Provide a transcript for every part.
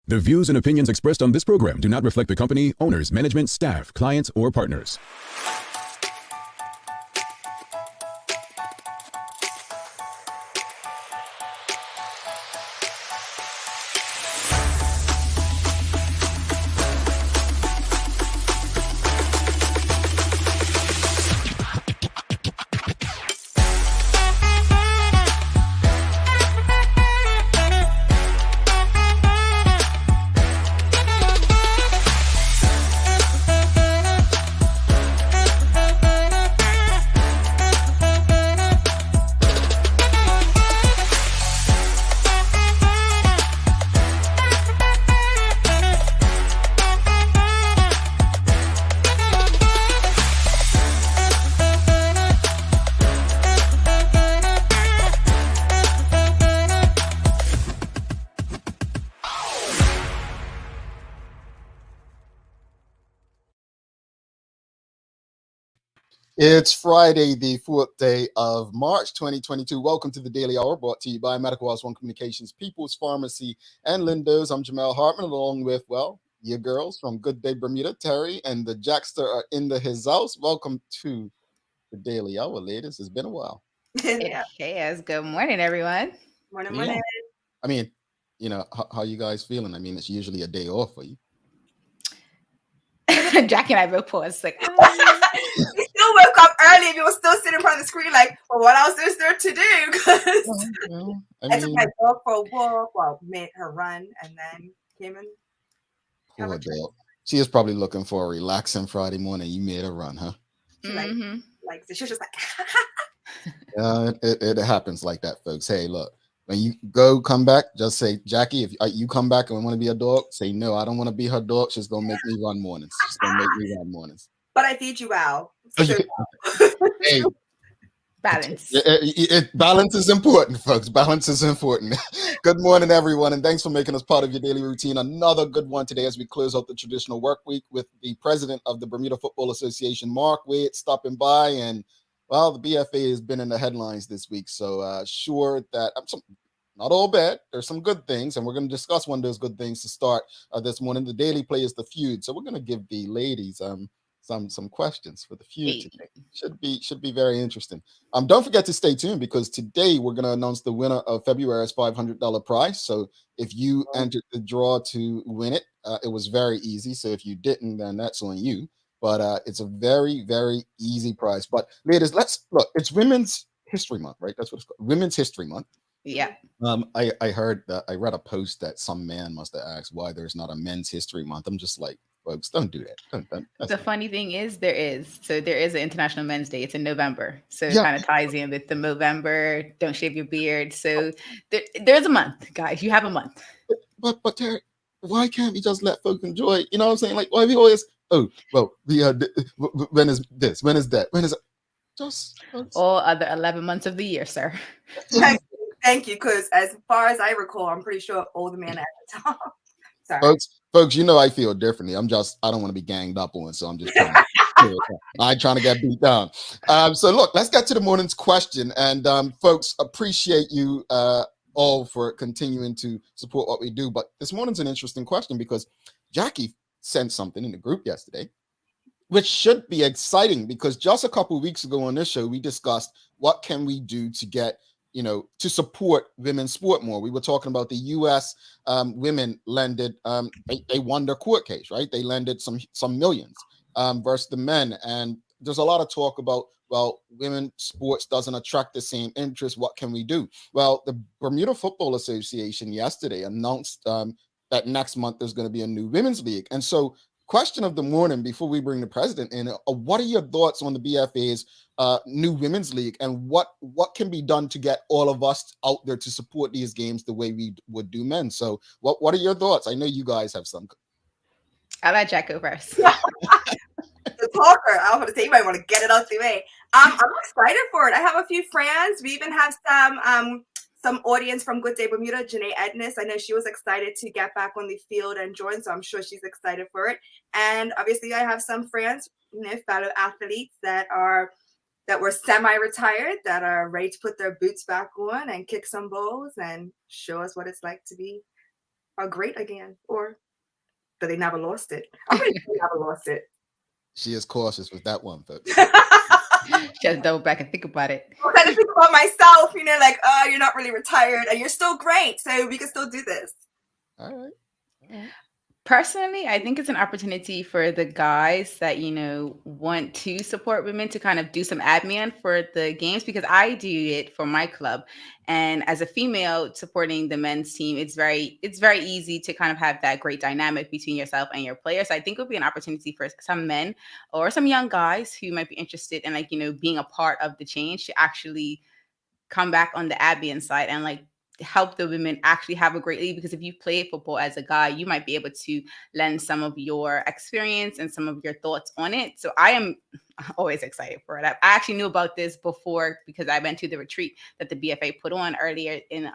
The views and opinions expressed on this program do not reflect the company, owners, management, staff, clients, or partners. It's Friday, the 4th day of March, 2022. Welcome to the Daily Hour, brought to you by Medical House One Communications, People's Pharmacy, and Lindo's. I'm Jamel Hartman, along with, well, your girls from Good Day Bermuda, Terry, and the Jackster are in his house. Welcome to the Daily Hour, ladies. It's been a while. Yes. Good morning, everyone. Morning. I mean, you know, how you guys feeling? I mean, it's usually a day off for you. Jackie and I both paused. Like, We still woke up early and we were still sitting in front of the screen like, well, what else is there to do? Because I took my dog for a walk, well, made her run, and then came in. Poor dog. She is probably looking for a relaxing Friday morning. You made her run, huh? She she was just like, it happens like that, folks. Hey, look, when you come back, just say, Jackie, if you come back and want to be a dog, say, no, I don't want to be her dog. She's going to make me run mornings. But I feed you well. Hey, balance. Balance is important, folks. Balance is important. Good morning, everyone, and thanks for making us part of your daily routine. Another good one today as we close out the traditional work week with the president of the Bermuda Football Association, Mark Wade, stopping by. And, well, the BFA has been in the headlines this week, so sure that not all bad. There's some good things, and we're going to discuss one of those good things to start this morning. The daily play is the feud, so we're going to give the ladies some questions for the feud today. Should be very interesting. Don't forget to stay tuned, because today we're going to announce the winner of February's $500 prize. So if you entered the draw to win it, it was very easy. So if you didn't, then that's on you. But it's a very, very easy prize. But ladies, let's look. It's Women's History Month, right? That's what it's called. Women's History Month. Yeah. I heard that. I read a post that some man must have asked why there's not a Men's History Month. I'm just like, folks, don't do that. The funny thing is, there is an International Men's Day. It's in November, so it kind of ties in with the November. Don't shave your beard. So there's a month, guys. You have a month. But Terry, why can't we just let folks enjoy? You know what I'm saying? Like, why we always? Oh, well, when is this? When is that? When is it? Just all other 11 months of the year, sir. Thank you, because as far as I recall, I'm pretty sure all the men at the top. Sorry. Folks, you know I feel differently. I don't want to be ganged up on, so I'm just trying I ain't trying to get beat down. So look, let's get to the morning's question. And folks, appreciate you all for continuing to support what we do. But this morning's an interesting question, because Jackie sent something in the group yesterday, which should be exciting, because just a couple of weeks ago on this show, we discussed what can we do to get, to support women's sport more. We were talking about the U.S. Women lended, they won their court case, right? They lended some millions versus the men. And there's a lot of talk about, well, women's sports doesn't attract the same interest. What can we do? Well, the Bermuda Football Association yesterday announced that next month there's going to be a new women's league. And so, question of the morning before we bring the president in, what are your thoughts on the BFA's new women's league, and what can be done to get all of us out there to support these games the way we would do men? So what are your thoughts? I know you guys have some. I'll let Jack go first. The talker, I was going to say, you might want to get it out the way. I'm excited for it. I have a few friends. We even have some audience from Good Day Bermuda, Janae Edness. I know she was excited to get back on the field and join, so I'm sure she's excited for it. And obviously, I have some friends, fellow athletes that were semi-retired, that are ready to put their boots back on and kick some balls and show us what it's like to be are great again, or that they never lost it. I'm pretty sure they never lost it. She is cautious with that one, folks. She has to double back and think about it. I'm trying to think about myself, like, oh, you're not really retired and you're still great, so we can still do this. All right. Personally, I think it's an opportunity for the guys that, want to support women to kind of do some admin for the games, because I do it for my club. And as a female supporting the men's team, it's very easy to kind of have that great dynamic between yourself and your players. So I think it would be an opportunity for some men or some young guys who might be interested in being a part of the change to actually come back on the admin side and help the women actually have a great league. Because if you play football as a guy, you might be able to lend some of your experience and some of your thoughts on it. So I am always excited for it. I actually knew about this before because I went to the retreat that the BFA put on earlier in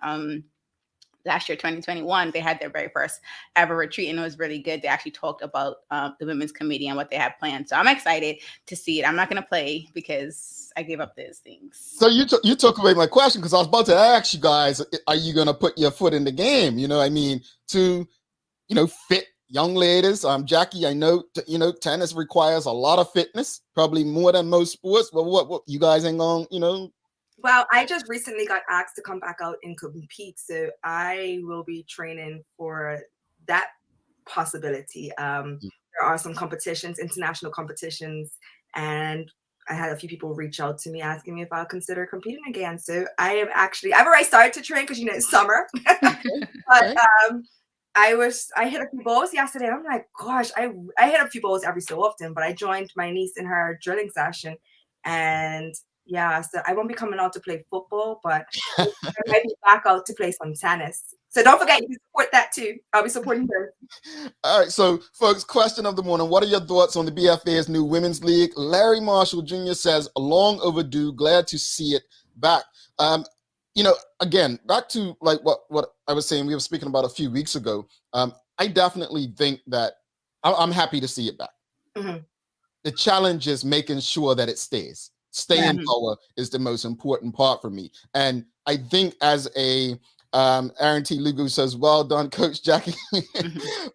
last year, 2021. They had their very first ever retreat, and it was really good. They actually talked about the women's committee and what they had planned. So I'm excited to see it. I'm not going to play because I gave up those things. So you took away my question, because I was about to ask you guys, are you going to put your foot in the game? To fit young ladies. Jackie, I know tennis requires a lot of fitness, probably more than most sports. But what you guys ain't going, Well, I just recently got asked to come back out and compete, so I will be training for that possibility. There are some competitions, international competitions, and I had a few people reach out to me asking me if I'll consider competing again. So I've already started to train because it's summer. But I hit a few balls yesterday. And I'm like, gosh, I hit a few balls every so often, but I joined my niece in her drilling session, and yeah, so I won't be coming out to play football, but I might be back out to play some tennis. So don't forget, you support that too. I'll be supporting them. All right, so folks, question of the morning: what are your thoughts on the BFA's new women's league? Larry Marshall Jr. says, long overdue, glad to see it back. Again, back to what I was saying, we were speaking about a few weeks ago. I definitely think that I'm happy to see it back. Mm-hmm. The challenge is making sure that it stays. Staying power is the most important part for me. And I think as Aaron T. Lugu says, well done, Coach Jackie.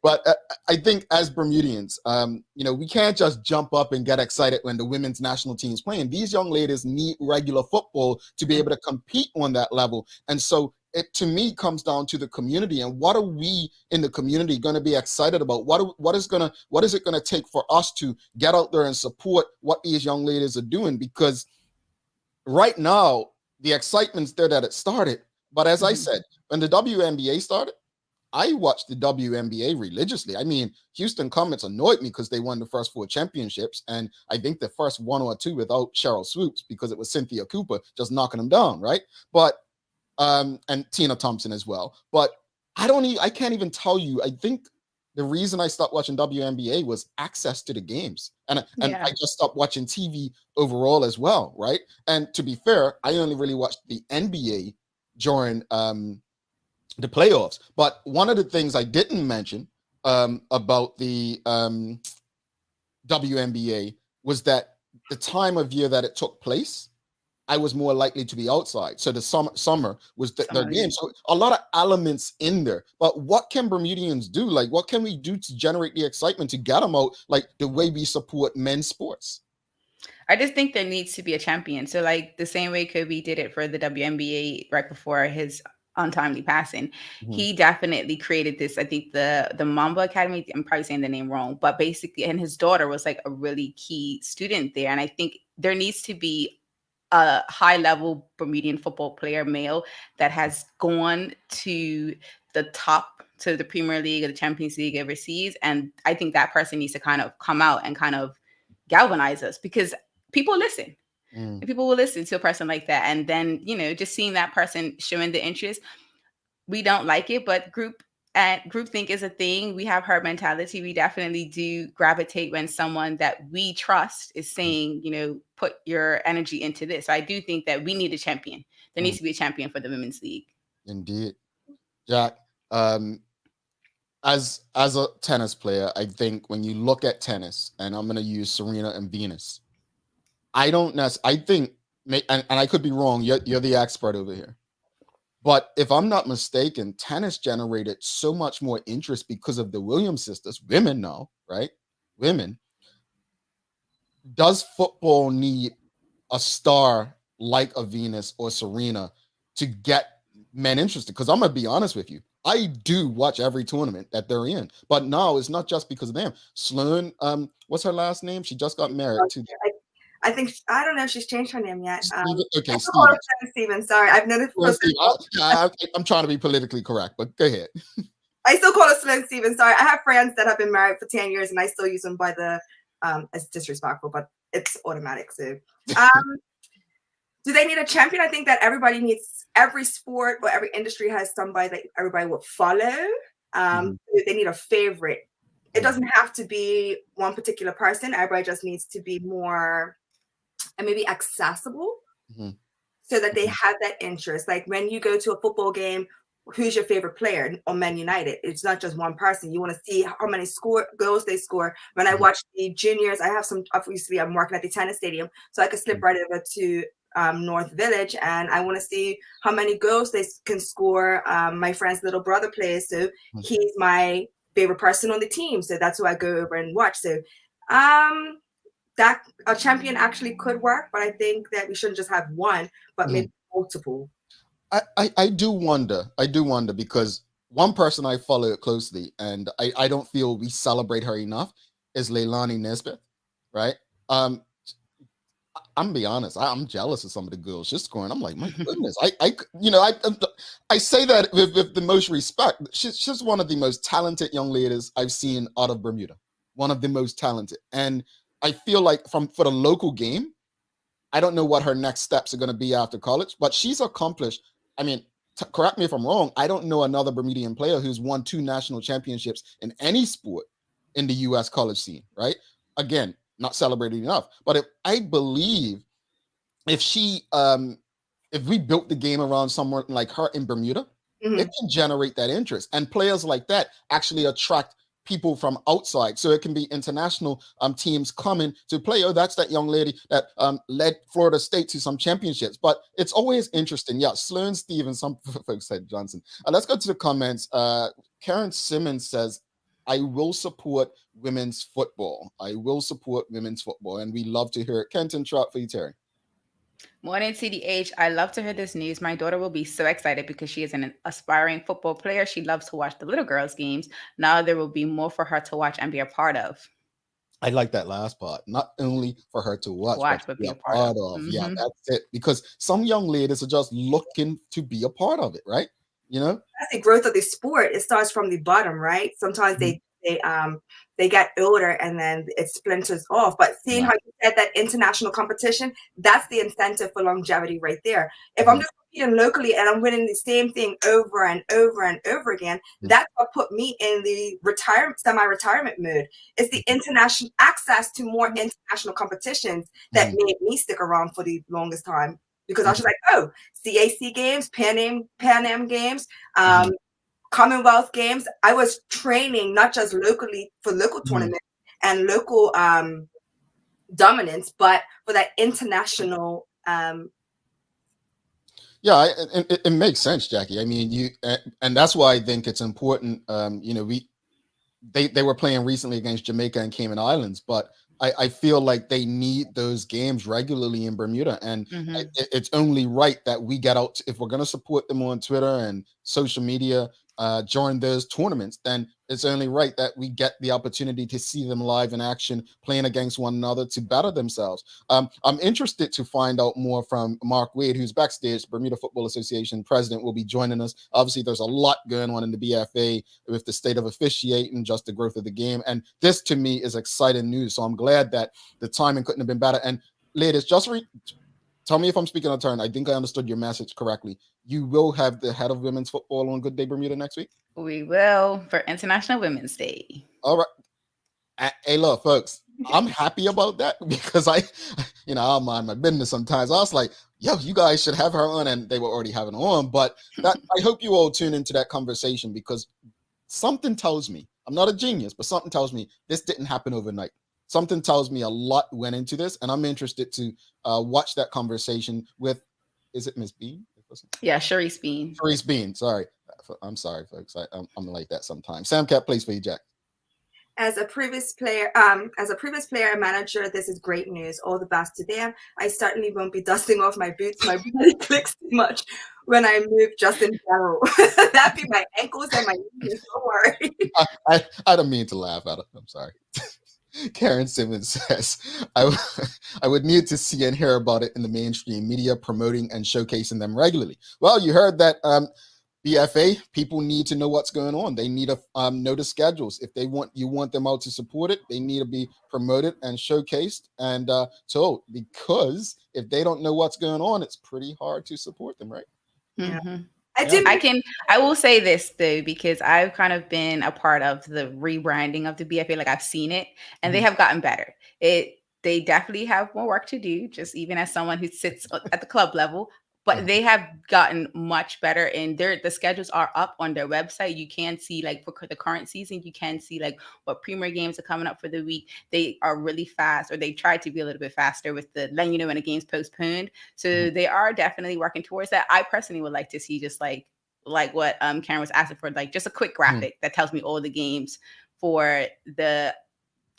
But I think as Bermudians, we can't just jump up and get excited when the women's national team is playing. These young ladies need regular football to be able to compete on that level. And so it, to me, comes down to the community. And what are we in the community going to be excited about? What is it going to take for us to get out there and support what these young ladies are doing? Because right now, the excitement's there that it started. But as I said, when the WNBA started, I watched the WNBA religiously. I mean, Houston Comets annoyed me because they won the first 4 championships. And I think the first 1 or 2 without Cheryl Swoops, because it was Cynthia Cooper just knocking them down, right? But and Tina Thompson as well. But I can't even tell you. I think the reason I stopped watching WNBA was access to the games. And I just stopped watching TV overall as well, right? And to be fair, I only really watched the NBA during the playoffs. But one of the things I didn't mention about the WNBA was that the time of year that it took place, I was more likely to be outside. So the summer was their game. So a lot of elements in there. But what can Bermudians do? What can we do to generate the excitement to get them out, the way we support men's sports? I just think there needs to be a champion. So the same way Kobe did it for the WNBA right before his untimely passing, he definitely created this. I think the Mamba Academy, I'm probably saying the name wrong, but basically, and his daughter was a really key student there. And I think there needs to be a high-level Bermudian football player, male, that has gone to the top, to the Premier League or the Champions League overseas. And I think that person needs to kind of come out and kind of galvanize us, because people listen. And people will listen to a person like that. And then, just seeing that person showing the interest, we don't like it, but groupthink is a thing. We have herd mentality. We definitely do gravitate when someone that we trust is saying, put your energy into this. So I do think that we need a champion. There needs to be a champion for the women's league. Indeed. Jack, as a tennis player, I think when you look at tennis, and I'm going to use Serena and Venus, I think, and I could be wrong, you're the expert over here, But if I'm not mistaken, tennis generated so much more interest because of the Williams sisters, women now, right? Women. Does football need a star like a Venus or Serena to get men interested? Because I'm gonna be honest with you, I do watch every tournament that they're in, but no, it's not just because of them. Sloane, what's her last name? She just got married to I think I don't know if she's changed her name yet. Steven. Okay, I still call her Steven. Steven. Sorry, I've noticed. Well, Steve, I'm trying to be politically correct, but go ahead. I still call her Sloane Steven. Sorry, I have friends that have been married for 10 years, and I still use them by the. It's disrespectful, but it's automatic. So, do they need a champion? I think that every sport or every industry has somebody that everybody will follow. They need a favorite. It doesn't have to be one particular person. Everybody just needs to be more and maybe accessible so that they have that interest. Like when you go to a football game, who's your favorite player on Man United? It's not just one person. You want to see how many goals they score. When I watch the juniors, obviously I'm working at the tennis stadium, so I could slip right over to North Village, and I want to see how many goals they can score. My friend's little brother plays, so he's my favorite person on the team, so that's who I go over and watch. So that a champion actually could work, but I think that we shouldn't just have one, but maybe multiple. I do wonder because one person I follow closely, and I don't feel we celebrate her enough, is Leilani Nesbitt, right? I'm gonna be honest. I'm jealous of some of the girls she's scoring. I'm like, my goodness. I say that with the most respect. She's one of the most talented young ladies I've seen out of Bermuda. One of the most talented, and I feel like for the local game, I don't know what her next steps are going to be after college, but she's accomplished. I mean, correct me if I'm wrong. I don't know another Bermudian player who's won 2 national championships in any sport in the U.S. college scene, right? Again, not celebrated enough. But I believe if we built the game around someone like her in Bermuda, it can generate that interest. And players like that actually attract people from outside, so it can be international teams coming to play. Oh, that's that young lady that led Florida State to some championships. But it's always interesting. Yeah, Sloane Stevens, some folks said Johnson. Let's go to the comments. Karen Simmons says, I will support women's football. I will support women's football, and we love to hear it. Kenton Trout for you, Terry. Morning, CDH. I love to hear this news. My daughter will be so excited because she is an aspiring football player. She loves to watch the little girls' games. Now there will be more for her to watch and be a part of. I like that last part. Not only for her to watch but be a part of. Yeah, that's it. Because some young ladies are just looking to be a part of it, right? You know? That's the growth of the sport. It starts from the bottom, right? Sometimes they get older and then it splinters off. But seeing how you said that international competition, that's the incentive for longevity right there. If I'm just competing locally and I'm winning the same thing over and over and over again, that's what put me in the semi-retirement mode. It's the international access to more international competitions that made me stick around for the longest time. Because I was just like, oh, CAC games, Pan Am games, Commonwealth games. I was training not just locally for local tournaments and local dominance, but for that international. Yeah, it makes sense, Jackie. I mean, and that's why I think it's important. They were playing recently against Jamaica and Cayman Islands, but I feel like they need those games regularly in Bermuda, and it's only right that we get out. If we're going to support them on Twitter and social media during those tournaments, then it's only right that we get the opportunity to see them live in action, playing against one another to better themselves. I'm interested to find out more from Mark Wade, who's backstage, Bermuda Football Association president, will be joining us. Obviously, there's a lot going on in the BFA with the state of officiating, just the growth of the game. And this, to me, is exciting news. So I'm glad that the timing couldn't have been better. And ladies, tell me if I'm speaking out of turn. I think I understood your message correctly. You will have the head of women's football on Good Day Bermuda next week? We will, for International Women's Day. All right. Hey, look, folks, I'm happy about that because I'll mind my business sometimes. I was like, yo, you guys should have her on, and they were already having her on. But I hope you all tune into that conversation because something tells me, I'm not a genius, but something tells me this didn't happen overnight. Something tells me a lot went into this, and I'm interested to watch that conversation with, is it Miss B? Yeah, Sharice Bean. Sharice Bean. Sorry. I'm sorry, folks. I'm like that sometimes. Sam Cat, please for you, Jack. As a previous player and manager, this is great news. All the best to them. I certainly won't be dusting off my boots. My body clicks too much when I move, just in general. That'd be my ankles and my knees. Don't worry. I don't mean to laugh at it. I'm sorry. Karen Simmons says, I would need to see and hear about it in the mainstream media, promoting and showcasing them regularly. Well, you heard that BFA, people need to know what's going on. They need to know the schedules. If you want them out to support it, they need to be promoted and showcased and told, because if they don't know what's going on, it's pretty hard to support them, right? Mm-hmm. Yeah. I will say this though, because I've kind of been a part of the rebranding of the BFA. Like I've seen it, and they have gotten better. They definitely have more work to do, just even as someone who sits at the club level. But they have gotten much better, and the schedules are up on their website. You can see, like, for the current season, you can see like what Premier games are coming up for the week. They are really fast, or they try to be a little bit faster with the letting you know when a game's postponed. So they are definitely working towards that. I personally would like to see just like what Karen was asking for, like just a quick graphic that tells me all the games for the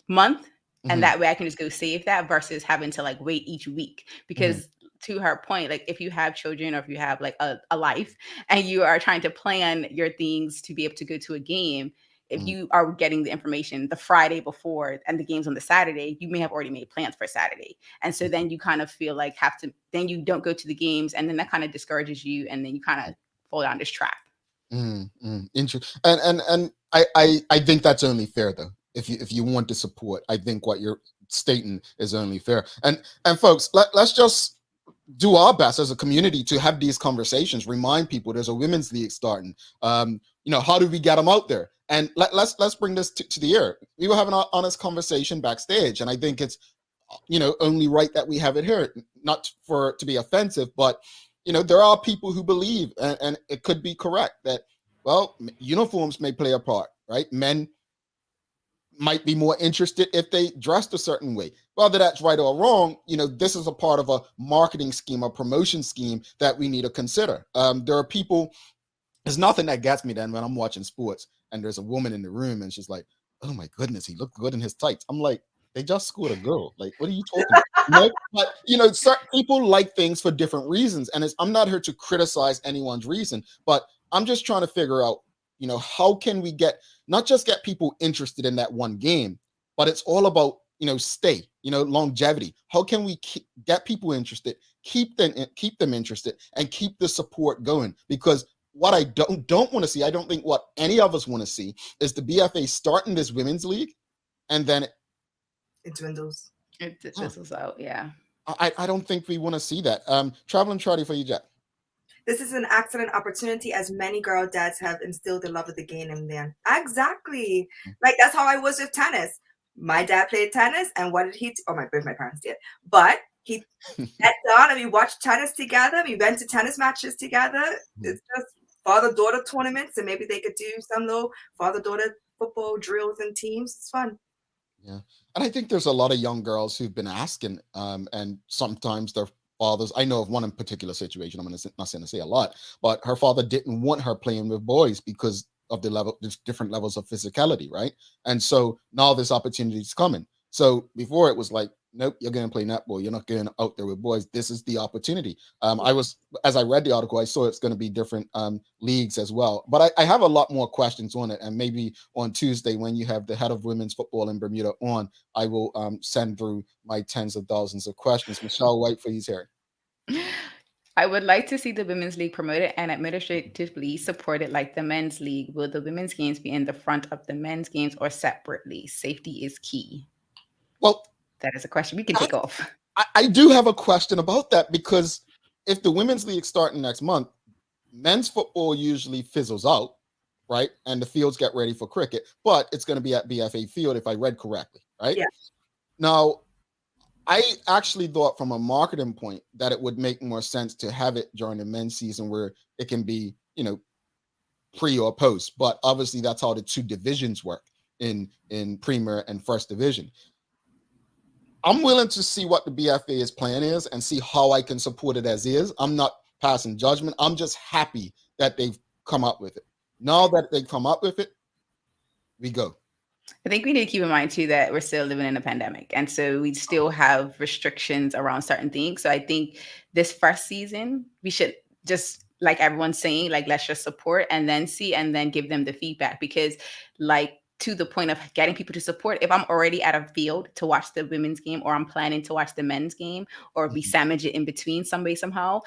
month. And that way I can just go save that versus having to like wait each week, because to her point, like if you have children or if you have like a life and you are trying to plan your things to be able to go to a game, if you are getting the information the Friday before and the game's on the Saturday, you may have already made plans for Saturday. And so then you kind of feel like then you don't go to the games, and then that kind of discourages you, and then you kind of fall down this trap. Interesting. And I think that's only fair though. If you want to support, I think what you're stating is only fair. And folks, let's just do our best as a community to have these conversations, remind people there's a women's league starting. How do we get them out there? And let's bring this to the air. We were having an honest conversation backstage, and I think it's only right that we have it here, not to be offensive, but there are people who believe, and it could be correct, that uniforms may play a part, right? Men might be more interested if they dressed a certain way. Whether that's right or wrong, this is a part of a marketing scheme, a promotion scheme that we need to consider. There are people, there's nothing that gets me then when I'm watching sports and there's a woman in the room and she's like, oh my goodness, he looked good in his tights. I'm like, they just scored a goal. Like, what are you talking about? But certain people like things for different reasons. And I'm not here to criticize anyone's reason, but I'm just trying to figure out, how can we not just get people interested in that one game, but it's all about, longevity. How can we get people interested, keep them interested, and keep the support going? Because what I don't want to see, I don't think what any of us want to see, is the BFA starting this women's league and then it dwindles. It fizzles out, yeah. I don't think we want to see that. Traveling Charlie for you, Jack. This is an excellent opportunity, as many girl dads have instilled the love of the game in them. Exactly. Like, that's how I was with tennis. My dad played tennis, and what did he both my parents did. But he sat down and we watched tennis together. We went to tennis matches together. It's just father-daughter tournaments, and maybe they could do some little father-daughter football drills and teams. It's fun. Yeah. And I think there's a lot of young girls who've been asking, and sometimes their fathers, I know of one in particular situation, I'm not going to say a lot, but her father didn't want her playing with boys because of there's different levels of physicality, right? And so now this opportunity is coming. So before it was like, nope, you're going to play netball. You're not going out there with boys. This is the opportunity. As I read the article, I saw it's going to be different leagues as well. But I have a lot more questions on it. And maybe on Tuesday, when you have the head of women's football in Bermuda on, I will send through my tens of thousands of questions. Michelle, wait for you here. I would like to see the women's league promoted and administratively supported like the men's league. Will the women's games be in the front of the men's games or separately? Safety is key. Well, that is a question we can take off. I do have a question about that, because if the women's league starting next month, men's football usually fizzles out, right? And the fields get ready for cricket, but it's going to be at BFA Field if I read correctly, right? Yeah. Now, I actually thought from a marketing point that it would make more sense to have it during the men's season where it can be, pre or post. But obviously that's how the two divisions work in Premier and First Division. I'm willing to see what the BFA's plan is and see how I can support it as is. I'm not passing judgment. I'm just happy that they've come up with it. Now that they've come up with it, we go. I think we need to keep in mind too that we're still living in a pandemic, and so we still have restrictions around certain things. So I think this first season we should just, like everyone's saying, like let's just support and then see and then give them the feedback, because like to the point of getting people to support, if I'm already at a field to watch the women's game or I'm planning to watch the men's game or be sandwiched in between somebody somehow,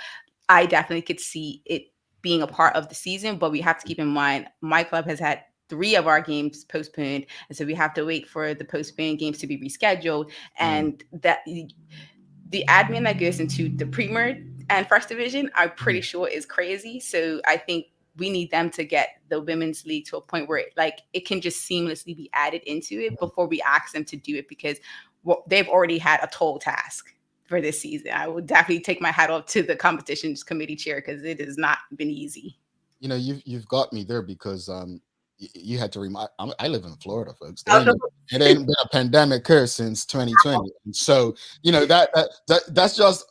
I definitely could see it being a part of the season. But we have to keep in mind my club has had 3 of our games postponed, and so we have to wait for the postponed games to be rescheduled. And that the admin that goes into the Premier and First Division, I'm pretty sure is crazy. So I think we need them to get the women's league to a point where it can just seamlessly be added into it before we ask them to do it, because they've already had a tall task for this season. I would definitely take my hat off to the competitions committee chair, because it has not been easy. You know, you've got me there, because you had to remind. I live in Florida, folks. It ain't been a pandemic here since 2020, and so you know that's just.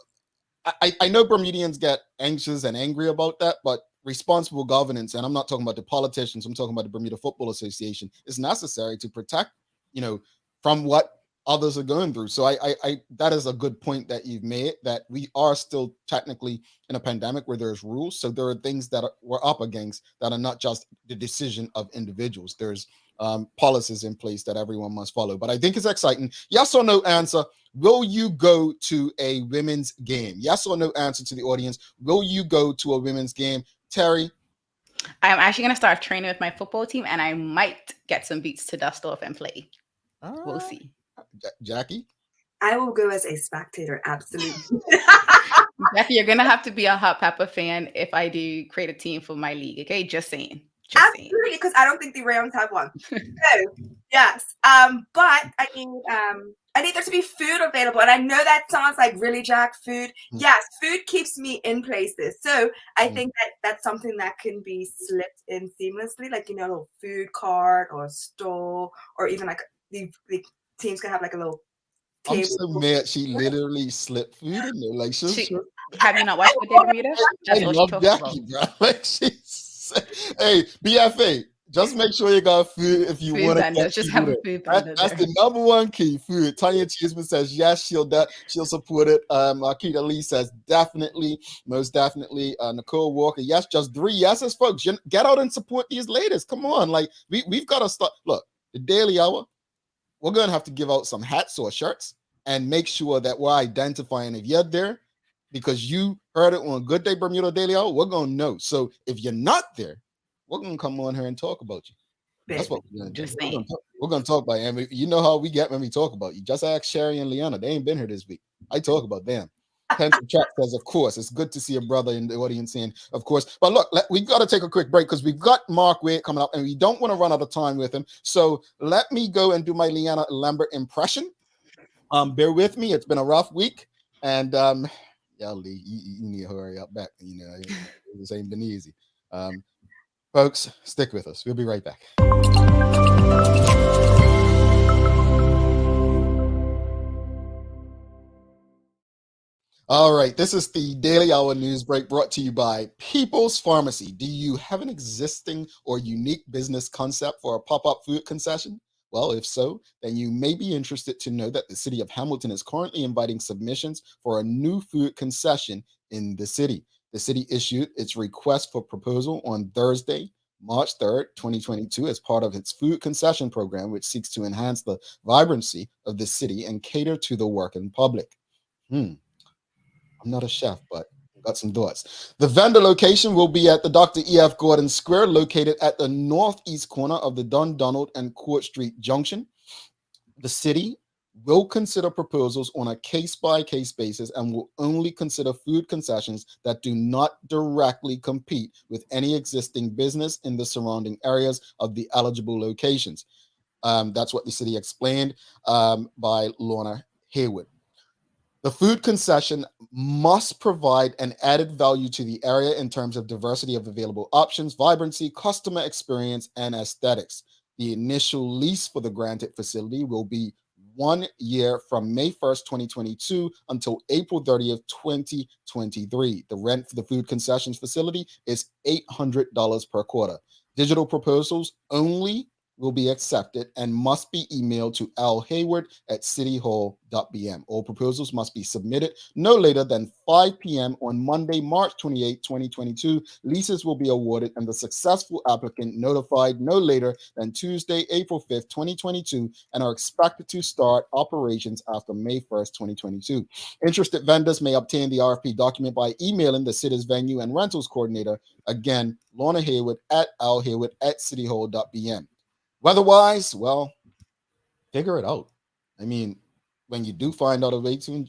I know Bermudians get anxious and angry about that, but responsible governance, and I'm not talking about the politicians, I'm talking about the Bermuda Football Association, is necessary to protect, from what others are going through. So I that is a good point that you've made, that we are still technically in a pandemic where there's rules. So there are things that we're up against that are not just the decision of individuals. There's policies in place that everyone must follow. But I think it's exciting. Yes or no answer. Will you go to a women's game? Yes or no answer to the audience. Will you go to a women's game? Terry? I'm actually going to start training with my football team, and I might get some beats to dust off and play. We'll see. Jackie? I will go as a spectator, absolutely. Jackie, you're going to have to be a Hot Pepper fan if I do create a team for my league, okay? Just saying. Absolutely, because I don't think the Rams have one. So, yes. But I mean, I need there to be food available. And I know that sounds like really, Jack, food. Yes, food keeps me in places. So I think that's something that can be slipped in seamlessly, like, a little food cart or store, or even like the teams can have like a little table. I'm so mad she literally slipped food in there. Like, have you not watched Good Day Bermuda? That's all she talks about. Bro. Like, hey, BFA, just make sure you got food if you want to. Just have a food. That's the number one key, food. Tanya Cheeseman says yes, she'll support it. Akita Lee says definitely, most definitely. Nicole Walker, yes, just 3 yeses, folks. Get out and support these ladies. Come on, like we've got to start. Look, the Daily Hour, we're gonna have to give out some hats or shirts and make sure that we're identifying if you're there because you heard it on Good Day Bermuda Daily Hour. We're gonna know. So if you're not there, we're gonna come on here and talk about you. That's what we're gonna do. We're gonna talk about you. And you know how we get when we talk about you. Just ask Sherry and Liana. They ain't been here this week. I talk about them. Pencil Chat says, of course, it's good to see a brother in the audience saying, of course. But look, we've got to take a quick break because we've got Mark Wade coming up and we don't want to run out of time with him. So let me go and do my Liana Lambert impression. Bear with me. It's been a rough week. And yeah, Lee, you need to hurry up back. This ain't been easy. Folks, stick with us. We'll be right back. All right, this is the Daily Hour News Break brought to you by People's Pharmacy. Do you have an existing or unique business concept for a pop-up food concession? Well, if so, then you may be interested to know that the city of Hamilton is currently inviting submissions for a new food concession in the city. The city issued its request for proposal on Thursday, March 3rd, 2022, as part of its food concession program, which seeks to enhance the vibrancy of the city and cater to the working public. I'm not a chef, but I've got some thoughts. The vendor location will be at the Dr. E.F. Gordon Square, located at the northeast corner of the Don Donald and Court Street Junction. The city will consider proposals on a case-by-case basis and will only consider food concessions that do not directly compete with any existing business in the surrounding areas of the eligible locations. That's what the city explained by Lorna Haywood. The food concession must provide an added value to the area in terms of diversity of available options, vibrancy, customer experience, and aesthetics. The initial lease for the granted facility will be 1 year from May 1st, 2022 until April 30th, 2023. The rent for the food concessions facility is $800 per quarter. Digital proposals only will be accepted and must be emailed to lhayward@cityhall.bm. All proposals must be submitted no later than 5 p.m. on Monday, March 28, 2022. Leases will be awarded and the successful applicant notified no later than Tuesday, April 5th, 2022, and are expected to start operations after May 1st, 2022. Interested vendors may obtain the RFP document by emailing the city's venue and rentals coordinator, again, Lorna Hayward at lhayward@cityhall.bm. Weather-wise, well, figure it out. I mean, when you do find out a way to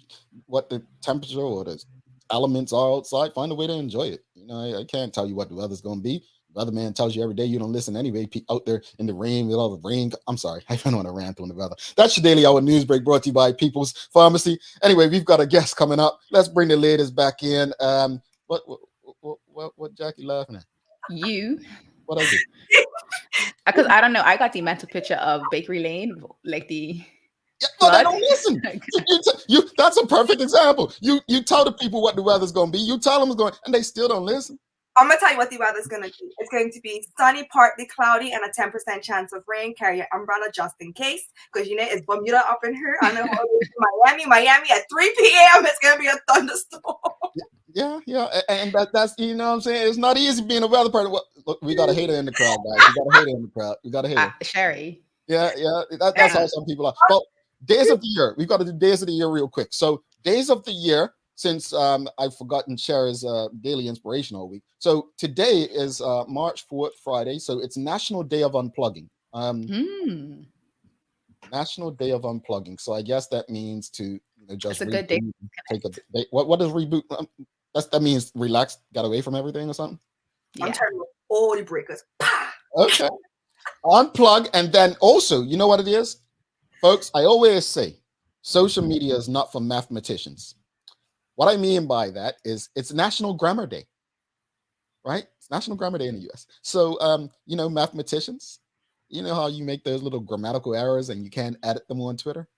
what the temperature or the elements are outside, find a way to enjoy it. You know, I can't tell you what the weather's going to be. The weatherman tells you every day. You don't listen anyway. Out there in the rain with all the rain. I'm sorry, I don't want to rant on the weather. That's your Daily Hour News Break brought to you by People's Pharmacy. Anyway, we've got a guest coming up. Let's bring the ladies back in. What Jackie laughing at? You. What I do? Because I don't know. I got the mental picture of Bakery Lane, like the. Yeah, but they don't listen. That's a perfect example. You tell the people what the weather's going to be. You tell them it's going, and they still don't listen. I'm going to tell you what the weather's going to be. It's going to be sunny, partly cloudy, and a 10% chance of rain. Carry your umbrella just in case, because, you know, it's Bermuda up in here. I know Miami at 3 p.m. It's going to be a thunderstorm. Yeah. And that's, you know what I'm saying? It's not easy being a weather person. Look, we got a hater in the crowd, guys. We got a hater. Sherry. Yeah. That's how some people are. Well, days of the year. We've got to do days of the year real quick. So days of the year, since I've forgotten Sherry's daily inspiration all week. So today is March 4th, Friday. So it's National Day of Unplugging. National Day of Unplugging. So I guess that means to just it's a good day. Take a day. What does reboot? That means relax, got away from everything or something. Yeah. I'm turning all the breakers. Okay. Unplug, and then also, you know what it is, folks? I always say, social media is not for mathematicians. What I mean by that is it's National Grammar Day, right? It's National Grammar Day in the U.S. So, mathematicians, you know how you make those little grammatical errors and you can't edit them on Twitter?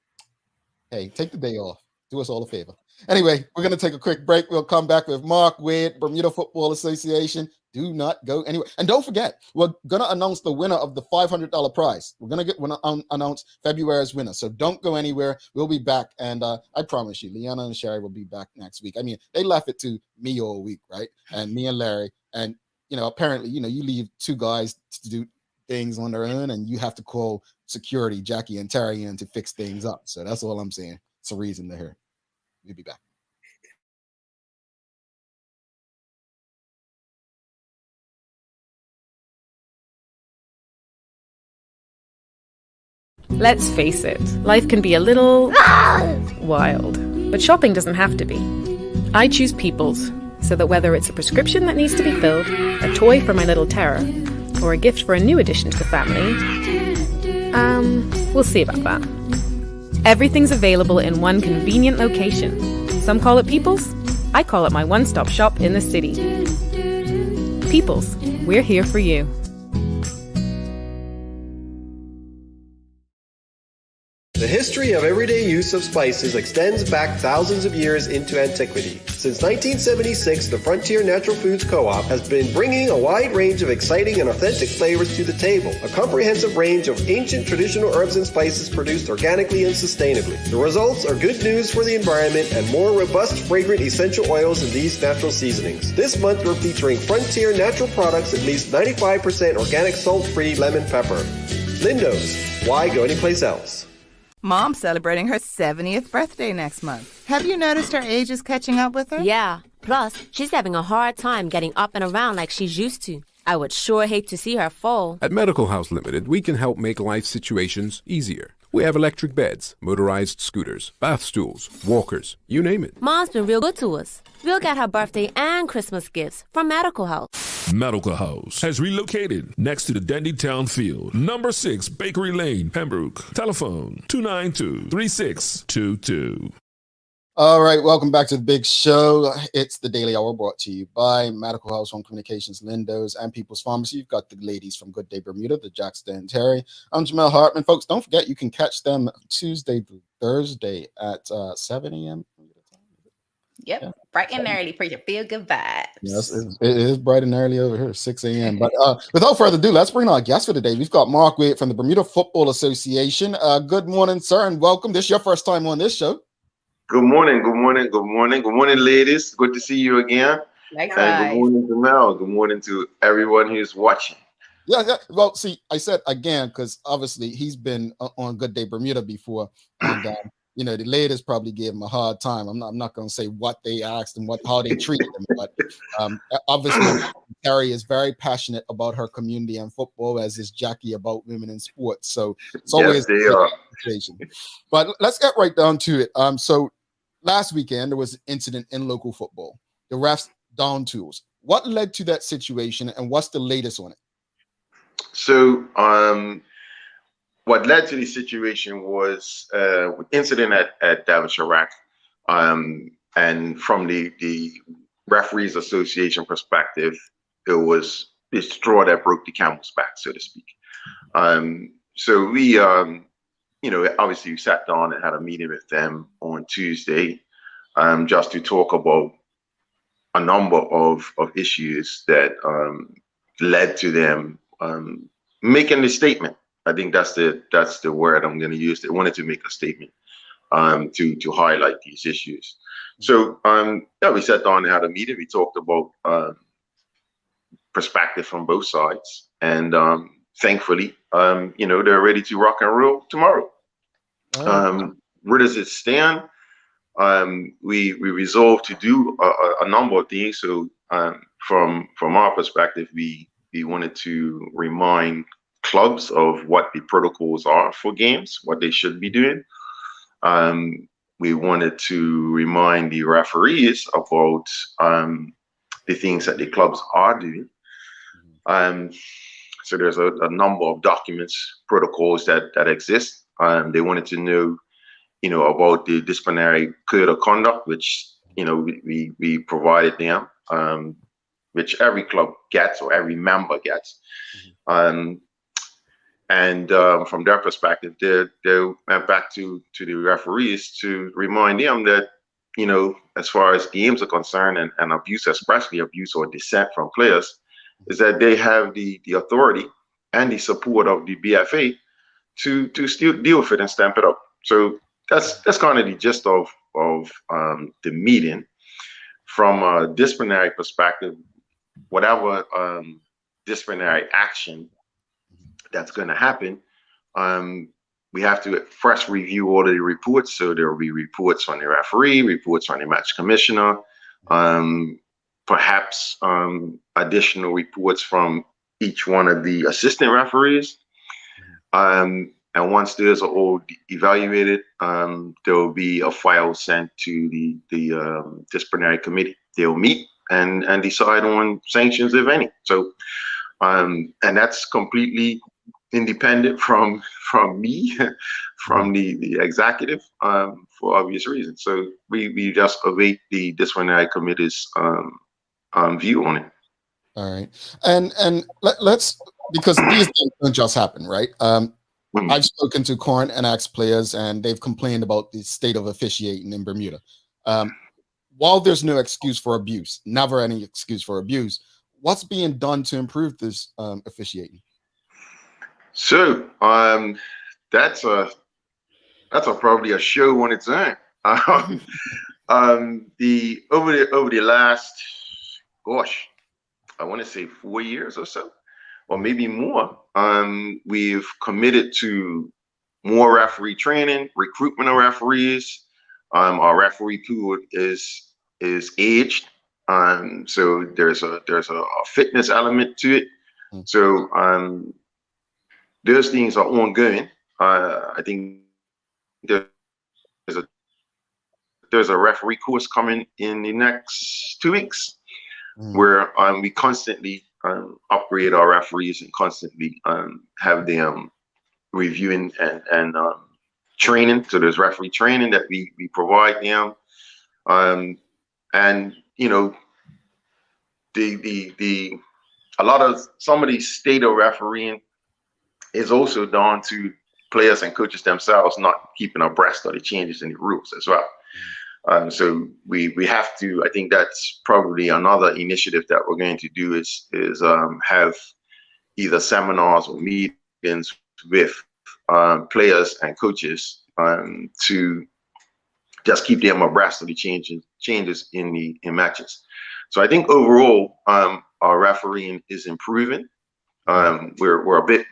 Hey, take the day off. Do us all a favor. Anyway, we're going to take a quick break. We'll come back with Mark Wade, Bermuda Football Association. Do not go anywhere. And don't forget, we're going to announce the winner of the $500 prize. We're going to announce February's winner. So don't go anywhere. We'll be back. And I promise you, Leanna and Sherry will be back next week. I mean, they left it to me all week, right? And me and Larry. And, apparently, you leave two guys to do things on their own, and you have to call security, Jackie and Terry, in to fix things up. So that's all I'm saying. It's a reason they're here. We'll be back. Let's face it, life can be a little wild, but shopping doesn't have to be. I choose People's, so that whether it's a prescription that needs to be filled, a toy for my little terror, or a gift for a new addition to the family, we'll see about that. Everything's available in one convenient location. Some call it People's. I call it my one-stop shop in the city. People's, we're here for you. The history of everyday use of spices extends back thousands of years into antiquity. Since 1976, the Frontier Natural Foods Co-op has been bringing a wide range of exciting and authentic flavors to the table. A comprehensive range of ancient traditional herbs and spices produced organically and sustainably. The results are good news for the environment and more robust, fragrant essential oils in these natural seasonings. This month, we're featuring Frontier Natural Products, at least 95% organic salt-free lemon pepper. Lindo's. Why go anyplace else? Mom's celebrating her 70th birthday next month. Have you noticed her age is catching up with her? Yeah. Plus, she's having a hard time getting up and around like she's used to. I would sure hate to see her fall. At Medical House Limited, we can help make life situations easier. We have electric beds, motorized scooters, bath stools, walkers, you name it. Mom's been real good to us. We'll get her birthday and Christmas gifts from Medical House. Medical House has relocated next to the Dandytown Field. Number 6, Bakery Lane, Pembroke. Telephone 292-3622. All right, welcome back to the big show. It's the Daily Hour brought to you by Medical House Home Communications, Lindos, and People's Pharmacy. You've got the ladies from Good Day Bermuda, the Jackson and Terry. I'm Jamel Hartman. Folks, don't forget you can catch them Tuesday through Thursday at 7 a.m. Yep, yeah. Bright and early for your feel-good vibes. Yes, it is bright and early over here, 6 a.m. But without further ado, let's bring our guest for today. We've got Mark Wade from the Bermuda Football Association. Good morning, sir, and welcome. This is your first time on this show. Good morning, ladies. Good to see you again. Likewise. And good morning to Mel. Good morning to everyone who's watching. Yeah. Well, see, I said again because obviously he's been on Good Day Bermuda before, and the ladies probably gave him a hard time. I'm not going to say what they asked and how they treated him, but obviously Terry is very passionate about her community and football, as is Jackie about women in sports. So it's always they are. But let's get right down to it. So last weekend there was an incident in local football. The refs down tools. What led to that situation, and what's the latest on it? So what led to the situation was an incident at Daventry Rack, and from the referees association perspective, it was the straw that broke the camel's back, so to speak. So we obviously we sat down and had a meeting with them on Tuesday, just to talk about a number of issues that led to them making the statement. I think that's the word I'm going to use. They wanted to make a statement to highlight these issues. So we sat down and had a meeting. We talked about perspective from both sides, and thankfully, they're ready to rock and roll tomorrow. Where does it stand? We resolved to do a number of things. So from our perspective, we wanted to remind clubs of what the protocols are for games, what they should be doing. We wanted to remind the referees about the things that the clubs are doing. So there's a number of documents, protocols that exist. They wanted to know, about the disciplinary code of conduct, which, we provided them, which every club gets or every member gets. And from their perspective, they went back to the referees to remind them that, as far as games are concerned and abuse, especially abuse or dissent from players, is that they have the authority and the support of the BFA to still deal with it and stamp it up. So that's kind of the gist of the meeting. From a disciplinary perspective, whatever disciplinary action that's going to happen, we have to first review all of the reports. So there will be reports on the referee, reports on the match commissioner, perhaps additional reports from each one of the assistant referees. And once those are all evaluated, there will be a file sent to the disciplinary committee. They'll meet and decide on sanctions, if any. So, and that's completely independent from me, from the executive, for obvious reasons. So we just await the disciplinary committee's view on it. All right, and let's, because these things don't just happen, right? I've spoken to current and ex-players, and they've complained about the state of officiating in Bermuda. While there's no excuse for abuse, never any excuse for abuse, what's being done to improve this officiating? So that's probably a show on its own. Over the last, gosh, I want to say 4 years or so, or maybe more, we've committed to more referee training, recruitment of referees. Our referee pool is aged, so there's a fitness element to it. So those things are ongoing. I think there's a referee course coming in the next 2 weeks, where we constantly upgrade our referees and constantly have them reviewing and training. So there's referee training that we provide them. And you know, a lot of some of these state of refereeing is also down to players and coaches themselves not keeping abreast of the changes in the rules as well. So we have to. I think that's probably another initiative that we're going to do is have either seminars or meetings with players and coaches to just keep them abreast of the changes in matches. So I think overall our refereeing is improving. We're a bit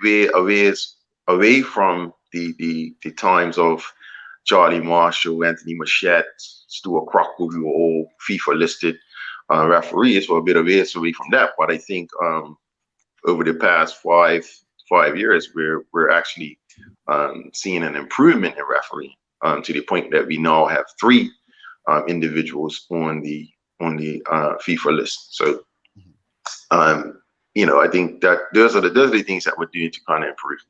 away from the times of Charlie Marshall, Anthony Machette, Stuart Crocker, who were all FIFA listed referees. We're a bit away from that, but I think over the past five years, we're actually seeing an improvement in refereeing to the point that we now have 3 individuals on the FIFA list. So, you know, I think that those are the things that we're doing to kind of improve.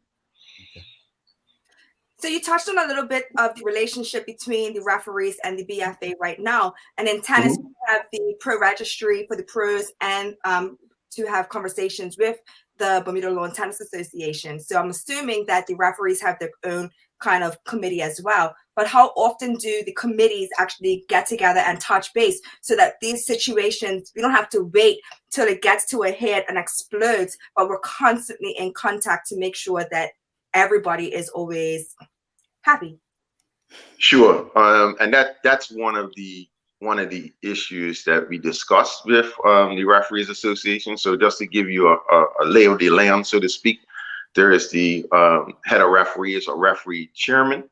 So you touched on a little bit of the relationship between the referees and the BFA right now. And in tennis, we have the pro registry for the pros and to have conversations with the Bermuda Lawn Tennis Association. So I'm assuming that the referees have their own kind of committee as well. But how often do the committees actually get together and touch base so that these situations, we don't have to wait till it gets to a head and explodes, but we're constantly in contact to make sure that everybody is always happy? Sure, and that's one of the issues that we discussed with the Referees Association. So just to give you a lay of the land, so to speak, there is the head of referees or referee chairman,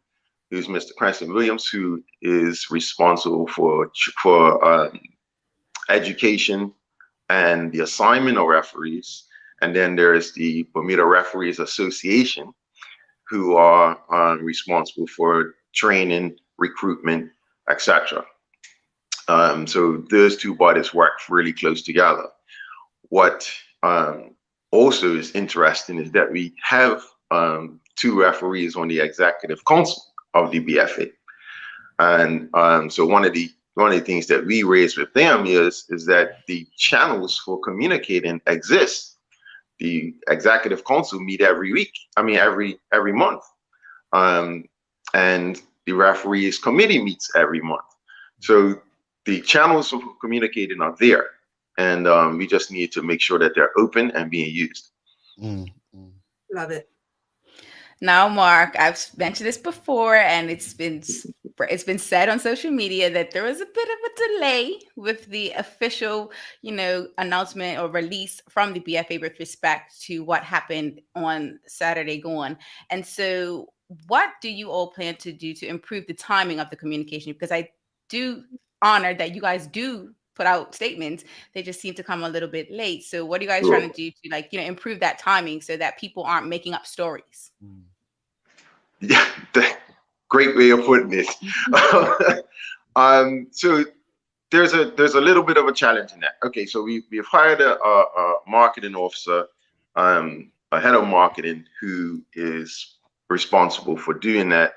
who's Mr. Cranston Williams, who is responsible for education and the assignment of referees. And then there is the Bermuda Referees Association, who are responsible for training, recruitment, etc. So those 2 bodies work really close together. What also is interesting is that we have 2 referees on the executive council of the BFA, and so one of the things that we raise with them is that the channels for communicating exist. The executive council meet every week. I mean, every month, and the referees committee meets every month. So the channels for communicating are there, and we just need to make sure that they're open and being used. Love it. Now, Mark, I've mentioned this before, and it's been said on social media that there was a bit of a delay with the official, announcement or release from the BFA with respect to what happened on Saturday gone. And so, what do you all plan to do to improve the timing of the communication? Because I do honor that you guys do put out statements. They just seem to come a little bit late. So what are you guys trying to do to improve that timing so that people aren't making up stories? Yeah, great way of putting it. So there's a little bit of a challenge in that. Okay, so we've hired a marketing officer, a head of marketing who is responsible for doing that,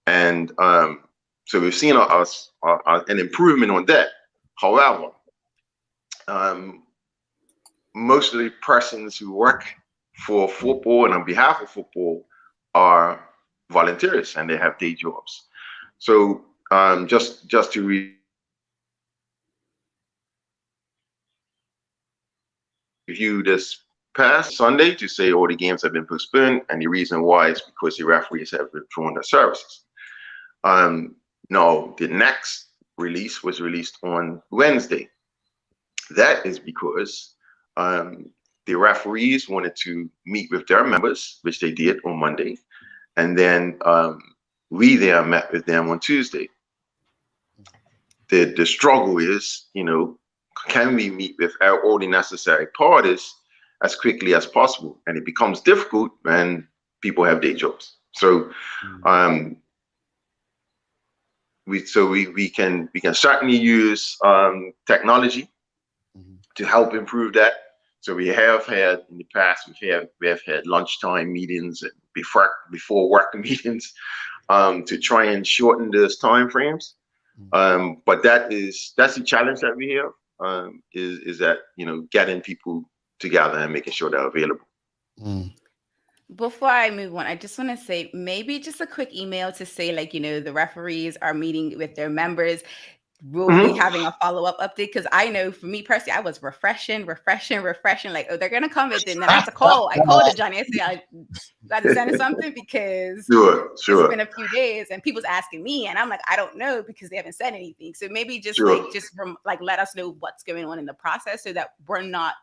and so we've seen an improvement on that. However, most of the persons who work for football and on behalf of football are volunteers and they have day jobs. So just to review this past Sunday to say all the games have been postponed, and the reason why is because the referees have withdrawn their services. Now, the next release was released on Wednesday. That is because the referees wanted to meet with their members, which they did on Monday, and then we there met with them on Tuesday. The struggle is, can we meet with all the necessary parties as quickly as possible? And it becomes difficult when people have day jobs. So we can certainly use technology to help improve that. So we have had in the past, we have had lunchtime meetings and before work meetings to try and shorten those time frames. But that's the challenge that we have, is that, getting people together and making sure they're available. Before I move on, I just want to say maybe just a quick email to say, like, the referees are meeting with their members. We'll be having a follow-up update, because I know for me personally, I was refreshing. Like, oh, they're gonna come with it. And then I had to call. I called to Johnny. I said, I got to send something because Sure. it's been a few days and people's asking me, and I'm like, I don't know, because they haven't said anything. So maybe just let us know what's going on in the process, so that we're not,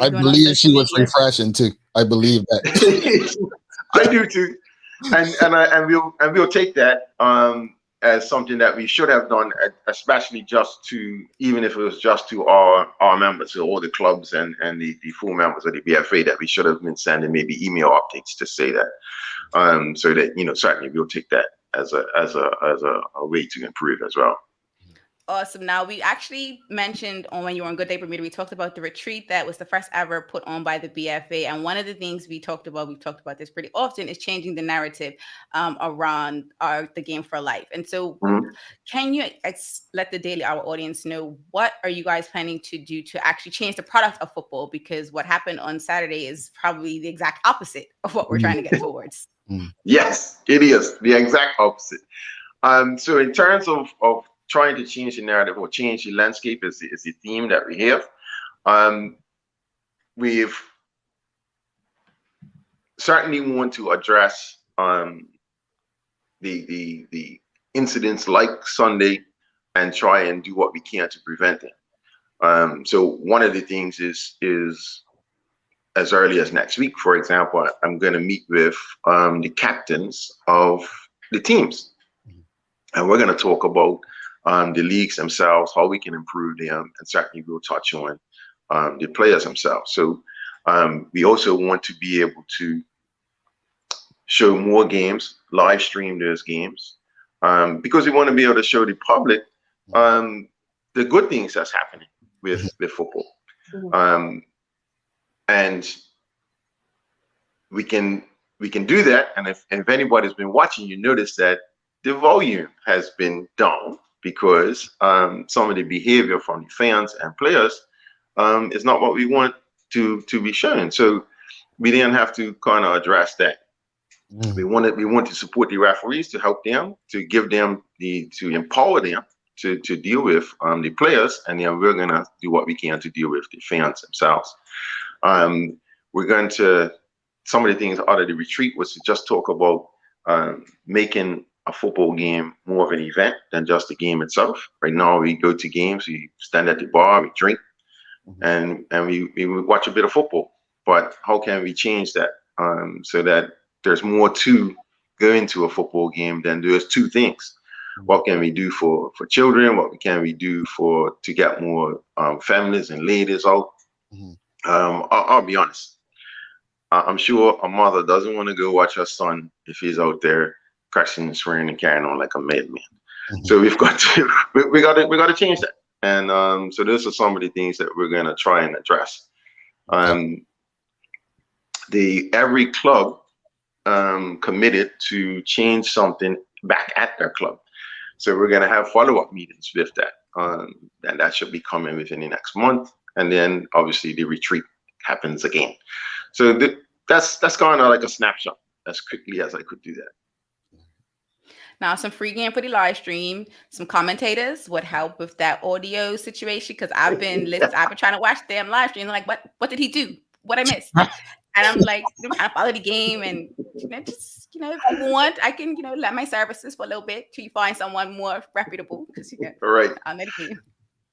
I believe she was refreshing too. I believe that. I do too, and we'll take that as something that we should have done, especially even if it was just to our members, so all the clubs and the full members of the BFA, that we should have been sending maybe email updates to say that, so that certainly we'll take that as a way to improve as well. Awesome. Now, we actually mentioned when you were on Good Day Bermuda, we talked about the retreat that was the first ever put on by the BFA. And one of the things we've talked about this pretty often, is changing the narrative around the game for life. And so can you let our audience know, what are you guys planning to do to actually change the product of football? Because what happened on Saturday is probably the exact opposite of what we're trying to get towards. Yes, it is the exact opposite. So in terms of trying to change the narrative or change the landscape is the theme that we have. We've certainly want to address the incidents like Sunday, and try and do what we can to prevent them. So one of the things is as early as next week, for example, I'm going to meet with the captains of the teams, and we're going to talk about the leagues themselves, how we can improve them, and certainly we'll touch on the players themselves. So we also want to be able to show more games, live stream those games, because we want to be able to show the public the good things that's happening with football. And we can do that. And if anybody's been watching, you notice that the volume has been down, because some of the behavior from the fans and players is not what we want to be shown. So we then have to kind of address that. We want to support the referees, to help them, to give them to empower them to deal with the players, and then we're gonna do what we can to deal with the fans themselves. We're going to, some of the things out of the retreat was to just talk about making a football game more of an event than just the game itself. Right now, we go to games, we stand at the bar, we drink, and we watch a bit of football. But how can we change that so that there's more to going to a football game than there's two things? What can we do for children? What can we do to get more families and ladies out? I'll be honest. I'm sure a mother doesn't want to go watch her son if he's out there cursing and swearing and carrying on like a madman. So we got to change that. And so those are some of the things that we're gonna try and address. Every club committed to change something back at their club. So we're gonna have follow-up meetings with that, and that should be coming within the next month. And then obviously the retreat happens again. So that's kind of like a snapshot as quickly as I could do that. Now, some free game for the live stream. Some commentators would help with that audio situation, because I've been trying to watch damn live stream. Like, what did he do? What I missed? And I'm like, I'm trying to follow the game, and just if you want, I can let my services for a little bit till you find someone more reputable, because right. I'm at the game.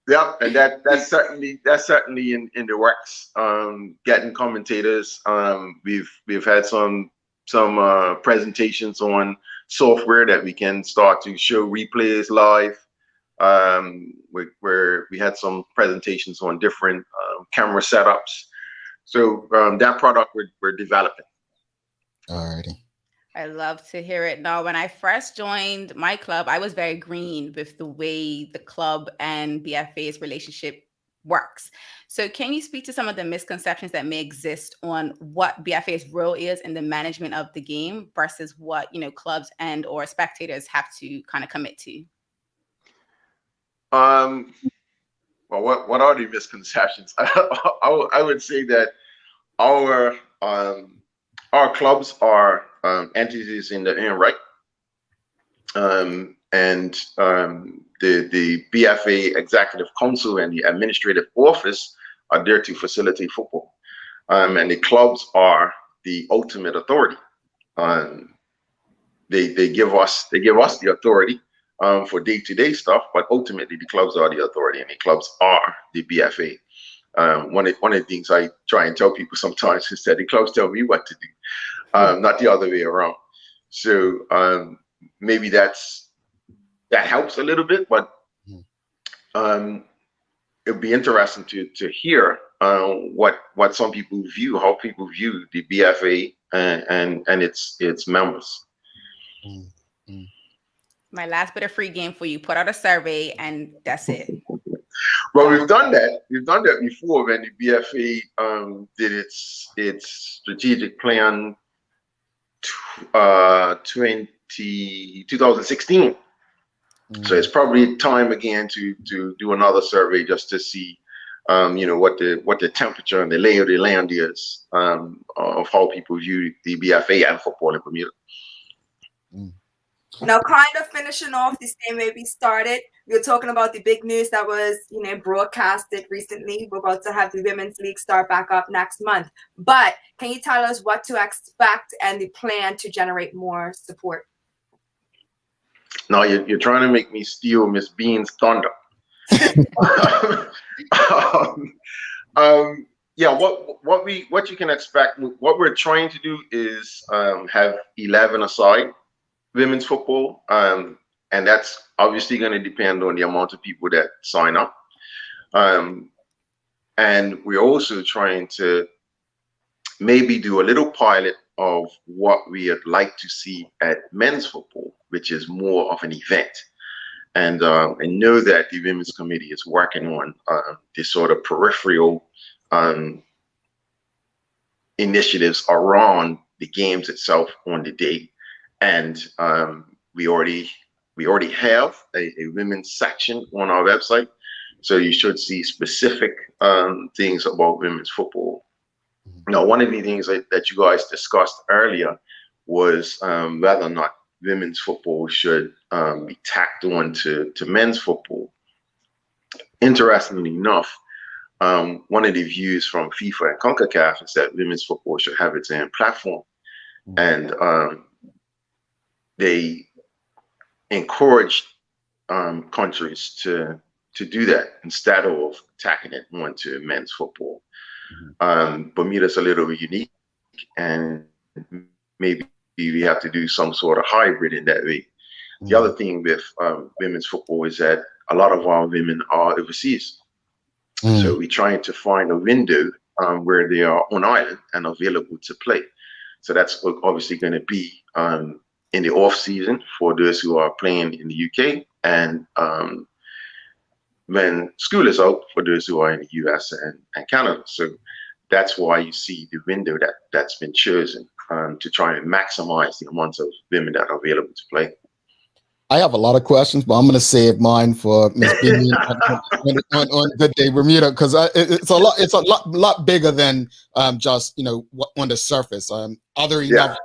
Yeah, and that's certainly in the works. Getting commentators. We've had some presentations on software that we can start to show replays live. Where we had some presentations on different camera setups. So that product we're developing. Alrighty. I love to hear it. Now, when I first joined my club, I was very green with the way the club and BFA's relationship works. So can you speak to some of the misconceptions that may exist on what BFA's role is in the management of the game versus what clubs and or spectators have to kind of commit to? Well, what are the misconceptions? I would say that our clubs are entities in their own right, and the BFA Executive Council and the Administrative Office are there to facilitate football, and the clubs are the ultimate authority. They give us the authority for day-to-day stuff, but ultimately the clubs are the authority, and the clubs are the BFA. One of the things I try and tell people sometimes is that the clubs tell me what to do, not the other way around. So maybe that helps a little bit, but it'd be interesting to hear what some people view, how people view the BFA and its members. My last bit of free game for you. Put out a survey, and that's it. Well, we've done that. We've done that before when the BFA did its strategic plan 2016. So it's probably time again to do another survey just to see what the temperature and the lay of the land is of how people view the BFA and football in Bermuda. Now, kind of finishing off this game where we started, we were talking about the big news that was, broadcasted recently. We're about to have the Women's League start back up next month. But can you tell us what to expect and the plan to generate more support? No, you're trying to make me steal Miss Bean's thunder. Yeah, what you can expect, what we're trying to do is have 11-a-side women's football, and that's obviously going to depend on the amount of people that sign up. And we're also trying to maybe do a little pilot of what we would like to see at men's football, which is more of an event. And I know that the Women's Committee is working on this sort of peripheral initiatives around the games itself on the day. And we already have a women's section on our website, so you should see specific things about women's football. Now, one of the things that you guys discussed earlier was whether or not women's football should be tacked on to men's football. Interestingly enough, one of the views from FIFA and CONCACAF is that women's football should have its own platform, and they encouraged countries to do that instead of tacking it onto men's football. Bermuda's a little unique, and maybe we have to do some sort of hybrid in that way. The other thing with women's football is that a lot of our women are overseas. So we're trying to find a window where they are on island and available to play. So that's obviously going to be in the off season for those who are playing in the UK, and when school is out for those who are in the US and Canada. So that's why you see the window that's been chosen to try and maximize the amount of women that are available to play. I have a lot of questions, but I'm going to save mine for Ms. Beanie on Good Day Bermuda, because it's a lot bigger than just on the surface. Other enough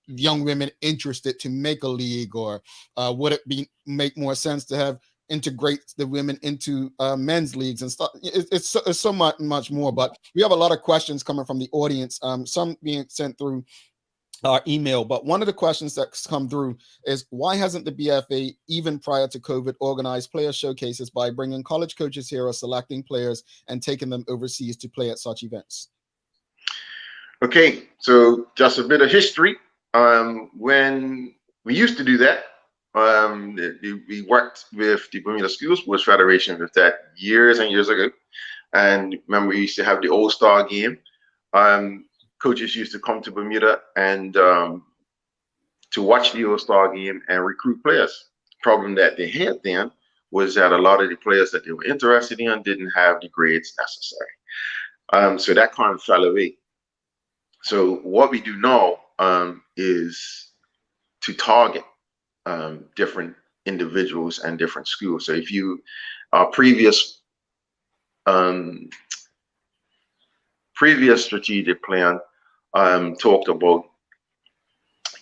young women interested to make a league, or would it make more sense to integrate the women into men's leagues and stuff? It's so much more, but we have a lot of questions coming from the audience, some being sent through our email. But one of the questions that's come through is, why hasn't the BFA, even prior to COVID, organized player showcases by bringing college coaches here or selecting players and taking them overseas to play at such events? Okay, so just a bit of history. When we used to do that, we worked with the Bermuda School Sports Federation with that years and years ago. And remember, we used to have the All-Star game. Coaches used to come to Bermuda and to watch the All-Star game and recruit players. The problem that they had then was that a lot of the players that they were interested in didn't have the grades necessary. So that kind of fell away. So what we do now is to target different individuals and different schools. So if you previous strategic plan talked about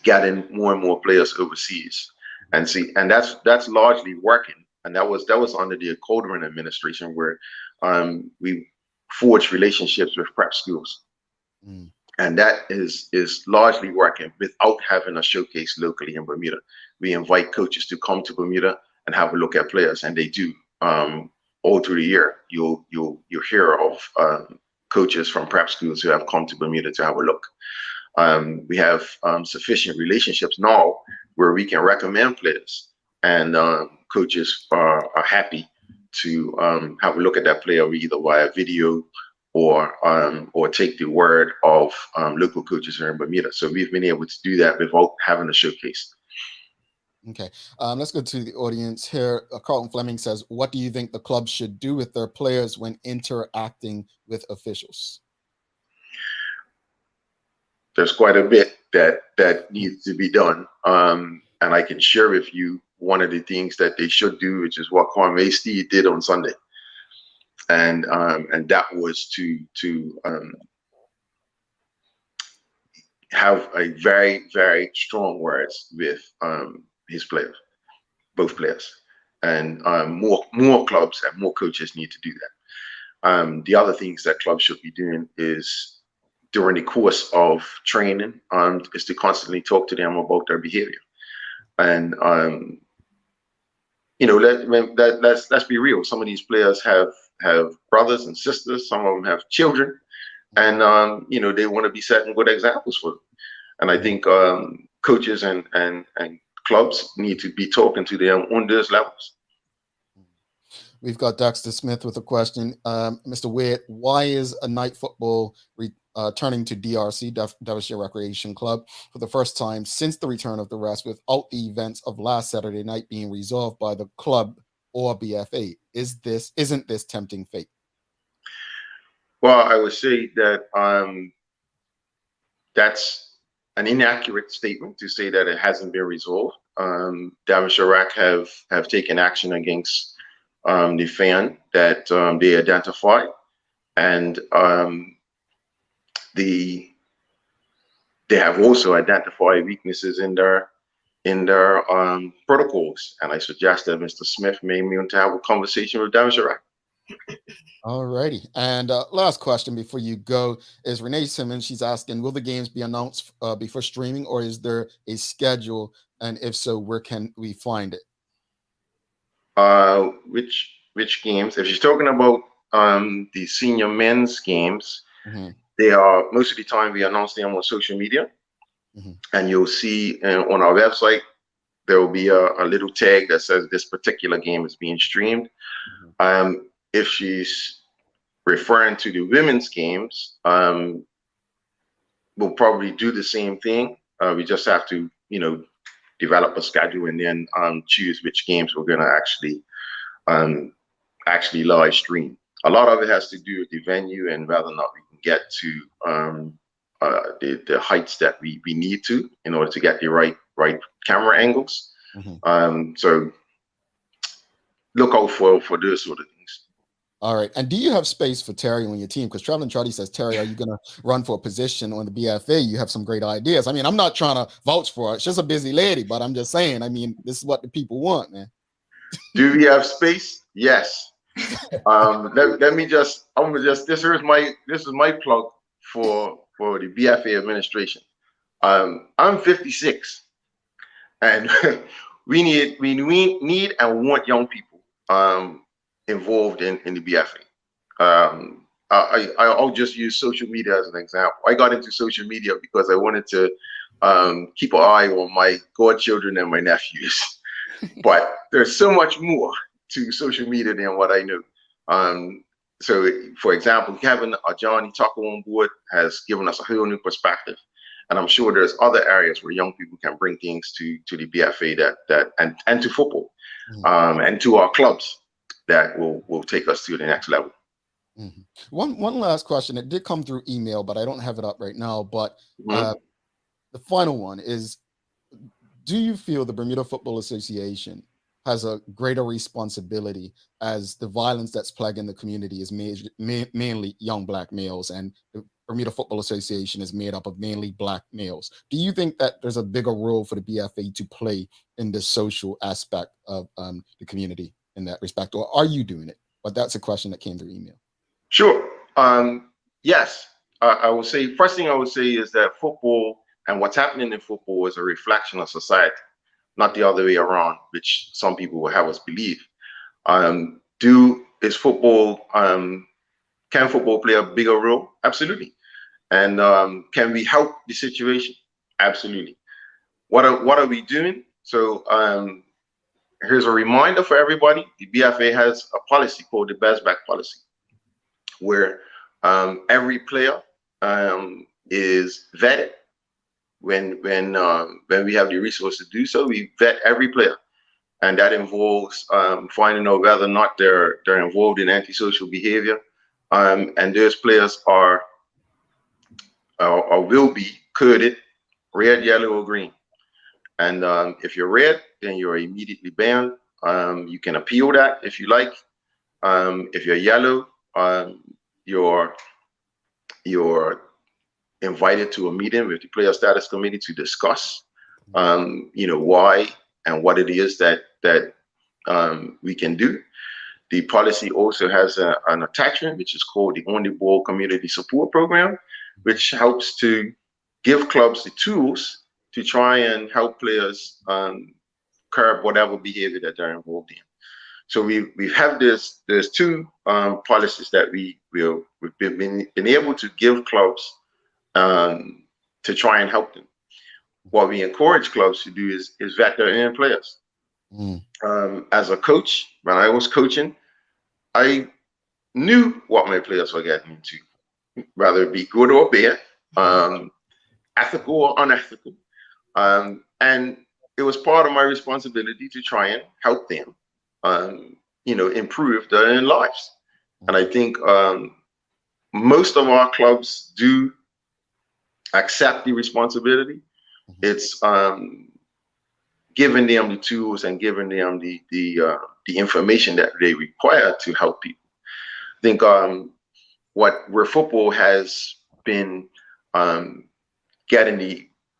getting more and more players overseas, and that's largely working. And that was under the Calderon administration, where we forged relationships with prep schools, and that is largely working without having a showcase locally in Bermuda. We invite coaches to come to Bermuda and have a look at players, and they do. All through the year, you'll hear of coaches from prep schools who have come to Bermuda to have a look. We have sufficient relationships now where we can recommend players, and coaches are happy to have a look at that player either via video or take the word of local coaches here in Bermuda. So we've been able to do that without having a showcase. Okay, let's go to the audience here. Carlton Fleming says, what do you think the club should do with their players when interacting with officials? There's quite a bit that needs to be done. And I can share with you one of the things that they should do, which is what Kwame Steve did on Sunday. And that was to have a very, very strong words with his players, both players. And more clubs and more coaches need to do that. The other things that clubs should be doing is, during the course of training, is to constantly talk to them about their behavior. And let's be real. Some of these players have brothers and sisters. Some of them have children, and they want to be setting good examples for them. And I think coaches and clubs need to be talking to them on those levels. We've got Dexter Smith with a question. Mr. Wade, why is a night football turning to DRC, Devonshire Recreation Club, for the first time since the return of the rest, without the events of last Saturday night being resolved by the club or BFA? Isn't this tempting fate? Well, I would say that that's an inaccurate statement to say that it hasn't been resolved. Devonshire Rec have taken action against the fan that they identified, and they have also identified weaknesses in their protocols. And I suggest that Mr. Smith may want to have a conversation with Devonshire Rec. All righty. And last question before you go is Renee Simmons. She's asking, will the games be announced before streaming, or is there a schedule? And if so, where can we find it? Which games? If she's talking about the senior men's games, they are, most of the time we announce them on social media, and you'll see on our website there will be a little tag that says this particular game is being streamed. If she's referring to the women's games, we'll probably do the same thing. We just have to, develop a schedule and then choose which games we're going to actually live stream. A lot of it has to do with the venue and whether or not we can get to the heights that we need to in order to get the right camera angles. So look out for those sort of things. All right. And do you have space for Terry on your team? Because Traveling Charlie says, Terry, are you going to run for a position on the BFA? You have some great ideas. I mean, I'm not trying to vouch for her. She's a busy lady, but I'm just saying, I mean, this is what the people want, man. Do we have space? Yes. Let me just, this is my plug for the BFA administration. I'm 56, and we need and want young people involved in the BFA. I'll just use social media as an example. I got into social media because I wanted to keep an eye on my godchildren and my nephews. But there's so much more to social media than what I know. So, for example, having Johnny Tucker on board has given us a whole new perspective. And I'm sure there's other areas where young people can bring things to the BFA and to football and to our clubs that will take us to the next level. One last question. It did come through email, but I don't have it up right now. But the final one is, do you feel the Bermuda Football Association has a greater responsibility, as the violence that's plaguing the community is mainly young Black males, and the Bermuda Football Association is made up of mainly Black males. Do you think that there's a bigger role for the BFA to play in the social aspect of the community in that respect, or are you doing it? But that's a question that came through email. Sure. Yes. I would say, first thing I would say is that football and what's happening in football is a reflection of society, not the other way around, which some people will have us believe. Can football play a bigger role? Absolutely. And can we help the situation? Absolutely. What are we doing? So here's a reminder for everybody. The BFA has a policy called the Best Back policy, where every player is vetted. When we have the resources to do so, we vet every player, and that involves finding out whether or not they're involved in antisocial behavior, and those players are or will be coded red, yellow, or green. And if you're red, then you're immediately banned. You can appeal that if you like. If you're yellow, you're invited to a meeting with the player status committee to discuss, why and what it is that we can do. The policy also has an attachment, which is called the On the Ball Community Support Program, which helps to give clubs the tools to try and help players curb whatever behavior that they're involved in. So we have there's two policies that we've been able to give clubs to try and help them. What we encourage clubs to do is vet their own players. As a coach, when I was coaching, I knew what my players were getting into, whether it be good or bad, ethical or unethical. And it was part of my responsibility to try and help them, improve their own lives. And I think most of our clubs do accept the responsibility. It's giving them the tools and giving them the information that they require to help people. I think where football has been getting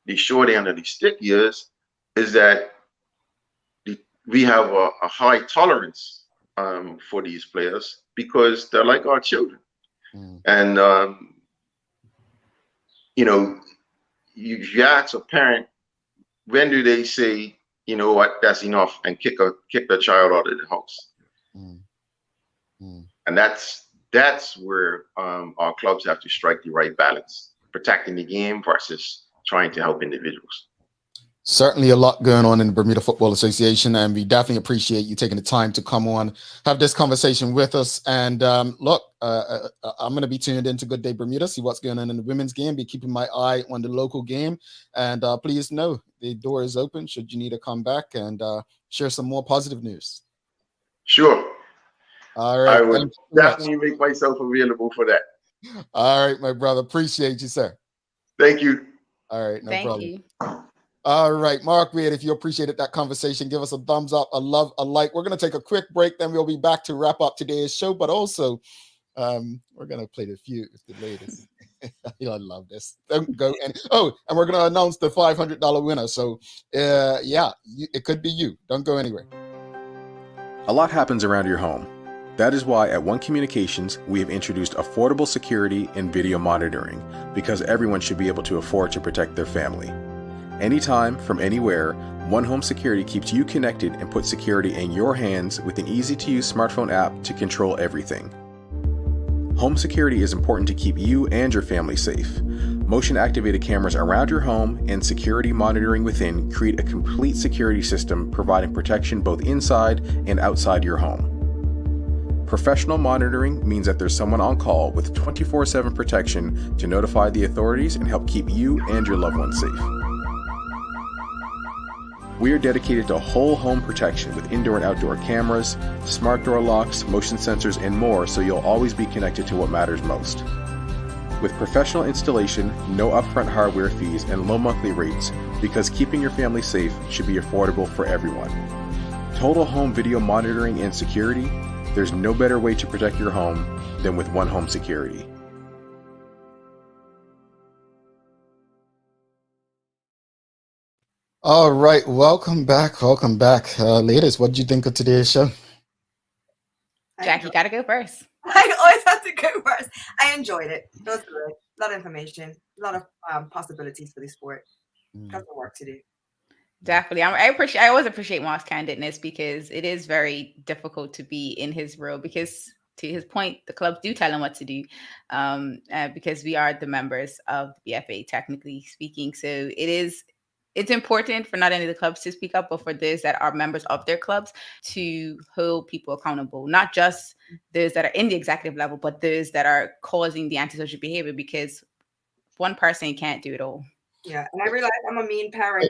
the short end of the stick is that we have a high tolerance for these players because they're like our children. And if you ask a parent, when do they say, you know what, that's enough, and kick the child out of the house? And that's where our clubs have to strike the right balance, protecting the game versus trying to help individuals. Certainly a lot going on in the Bermuda Football Association, and we definitely appreciate you taking the time to come on, have this conversation with us. And look, I'm going to be tuned into Good Day Bermuda, see what's going on in the women's game, be keeping my eye on the local game. And please know the door is open should you need to come back and share some more positive news. Sure. All right. I would definitely make myself available for that. All right, my brother. Appreciate you, sir. Thank you. All right. No problem. Thank you. All right, Mark Reed, if you appreciated that conversation, give us a thumbs up, a love, a like. We're going to take a quick break, then we'll be back to wrap up today's show. But also, we're going to play the latest. I love this. Don't go and and we're going to announce the $500 winner. So, it could be you. Don't go anywhere. A lot happens around your home. That is why at One Communications, we have introduced affordable security and video monitoring, because everyone should be able to afford to protect their family. Anytime, from anywhere, One Home Security keeps you connected and puts security in your hands with an easy-to-use smartphone app to control everything. Home security is important to keep you and your family safe. Motion-activated cameras around your home and security monitoring within create a complete security system providing protection both inside and outside your home. Professional monitoring means that there's someone on call with 24/7 protection to notify the authorities and help keep you and your loved ones safe. We are dedicated to whole home protection with indoor and outdoor cameras, smart door locks, motion sensors, and more, so you'll always be connected to what matters most. With professional installation, no upfront hardware fees, and low monthly rates, because keeping your family safe should be affordable for everyone. total home video monitoring and security, there's no better way to protect your home than with One Home Security. All right, welcome back. Ladies, what did you think of today's show? Jack, you gotta go first. I always have to go first. I enjoyed it. It was good. A lot of information, a lot of possibilities for the sport. Got some work to do. Definitely. I always appreciate Mark's candidness because it is very difficult to be in his role because to his point, the clubs do tell him what to do because we are the members of the BFA, technically speaking. So it's important for not only the clubs to speak up, but for those that are members of their clubs to hold people accountable, not just those that are in the executive level, but those that are causing the antisocial behavior because one person can't do it all. Yeah, and I realize I'm a mean parent.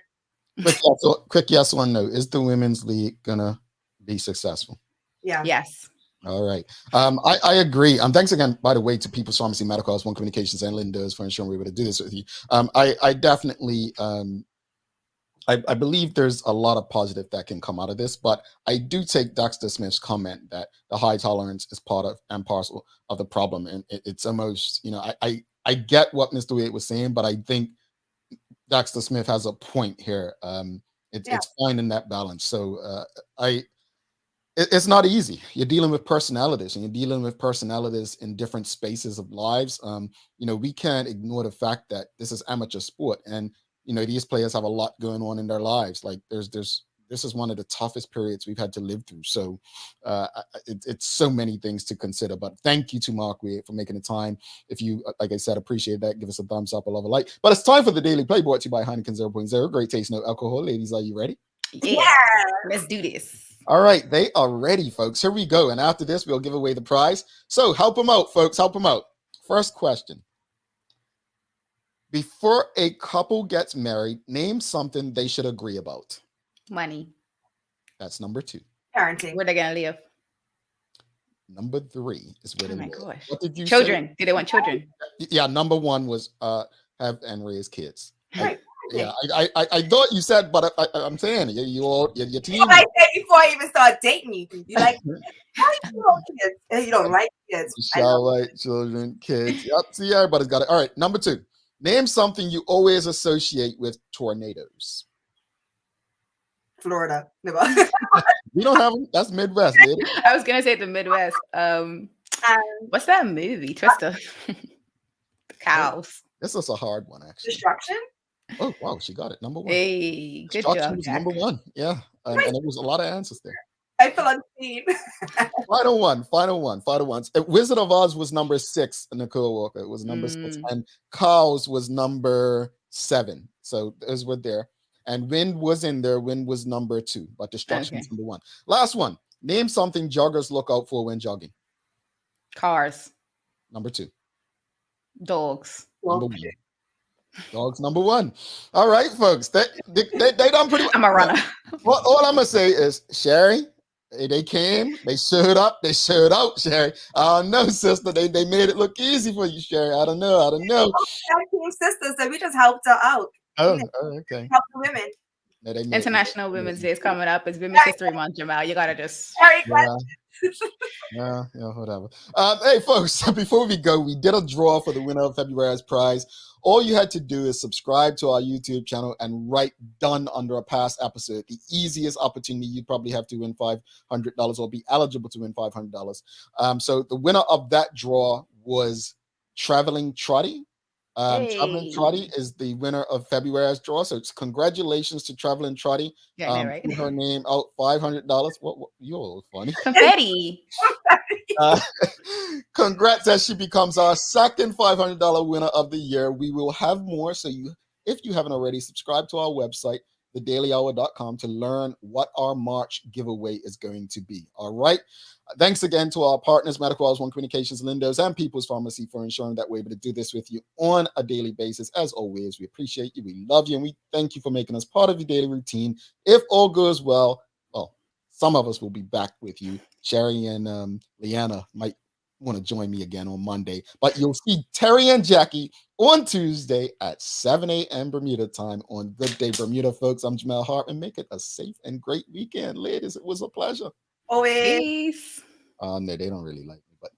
Quick yes or no. Is the women's league gonna be successful? Yeah. Yes. All right. I agree. Thanks again, by the way, to People's Pharmacy, Medical House, One Communications, and Linda's for ensuring we were able to do this with you. I definitely I believe there's a lot of positive that can come out of this, but I do take Dexter Smith's comment that the high tolerance is part of and parcel of the problem. And it's almost, I get what Mr. Wade was saying, but I think Dexter Smith has a point here. It's finding that balance. So it's not easy. You're dealing with personalities, and you're dealing with personalities in different spaces of lives. We can't ignore the fact that this is amateur sport, and these players have a lot going on in their lives. Like this is one of the toughest periods we've had to live through. So it's so many things to consider. But thank you to Mark Wade for making the time. If you, like I said, appreciate that, give us a thumbs up, a love, a like. But it's time for the Daily Play, brought to you by Heineken 0.0. Great taste, no alcohol. Ladies, are you ready? Yeah. Let's do this. All right, they are ready, folks. Here we go. And after this, we'll give away the prize. So help them out, folks. Help them out. First question. Before a couple gets married, name something they should agree about. Money. That's number 2. Parenting. Where they gonna live? Number 3 is where they live. Gosh. What did you children? say? Do they want children? Yeah, number 1 was have and raise kids. Right. I thought you said, but I'm saying your team. What I said before I even started dating you. You're like, how do you want kids? And you don't like kids. Shall like children, kids. Yep. See, everybody's got it. All right. Number 2. Name something you always associate with tornadoes. Florida. We don't have them. That's Midwest, lady. I was gonna say the Midwest. What's that movie? Twister. The cows. This is a hard one, actually. Destruction. Oh wow, she got it. Number 1. Hey, good Destruction job, was Jack. number 1. Yeah, and there was a lot of answers there. I feel unseen. Final one. Wizard of Oz was number 6. Nicole Walker. It was number 6, and Cows was number 7. So those were there. And Wind was in there. Wind was number 2, but Destruction was number 1. Last one. Name something joggers look out for when jogging. Cars. Number 2. Dogs. Number 1. Dogs number 1. All right, folks. They done pretty well. I'm a runner. All I'm gonna say is, Sherry, they came, they showed up, they showed out, Sherry. No, sister, they made it look easy for you, Sherry. I don't know. Team sisters, that we just helped her out. Oh, okay. Help the women. No, International Women's Day is coming up. It's Women's History Month, Jamal. You gotta just. Yeah, whatever. Hey, folks, before we go, we did a draw for the winner of February's prize. All you had to do is subscribe to our YouTube channel and write done under a past episode. The easiest opportunity you'd probably have to win $500 or be eligible to win $500. So the winner of that draw was Traveling Trotty. Traveling Trotty is the winner of February's draw. So it's congratulations to Traveling Trotty. Right. Her name out $500. What you're funny. Confetti. Congrats as she becomes our second $500 winner of the year. We will have more. So if you haven't already, subscribe to our website, thedailyhour.com, to learn what our March giveaway is going to be. All right. Thanks again to our partners, Medical House, One Communications, Linda's, and People's Pharmacy for ensuring that we're able to do this with you on a daily basis. As always, we appreciate you, we love you, and we thank you for making us part of your daily routine. If all goes well, some of us will be back with you. Sherry and Leanna might want to join me again on Monday. But you'll see Terry and Jackie on Tuesday at 7 a.m. Bermuda time on Good Day Bermuda, folks. I'm Jamel Hartman. Make it a safe and great weekend, ladies. It was a pleasure. Always. Peace. No, they don't really like me, but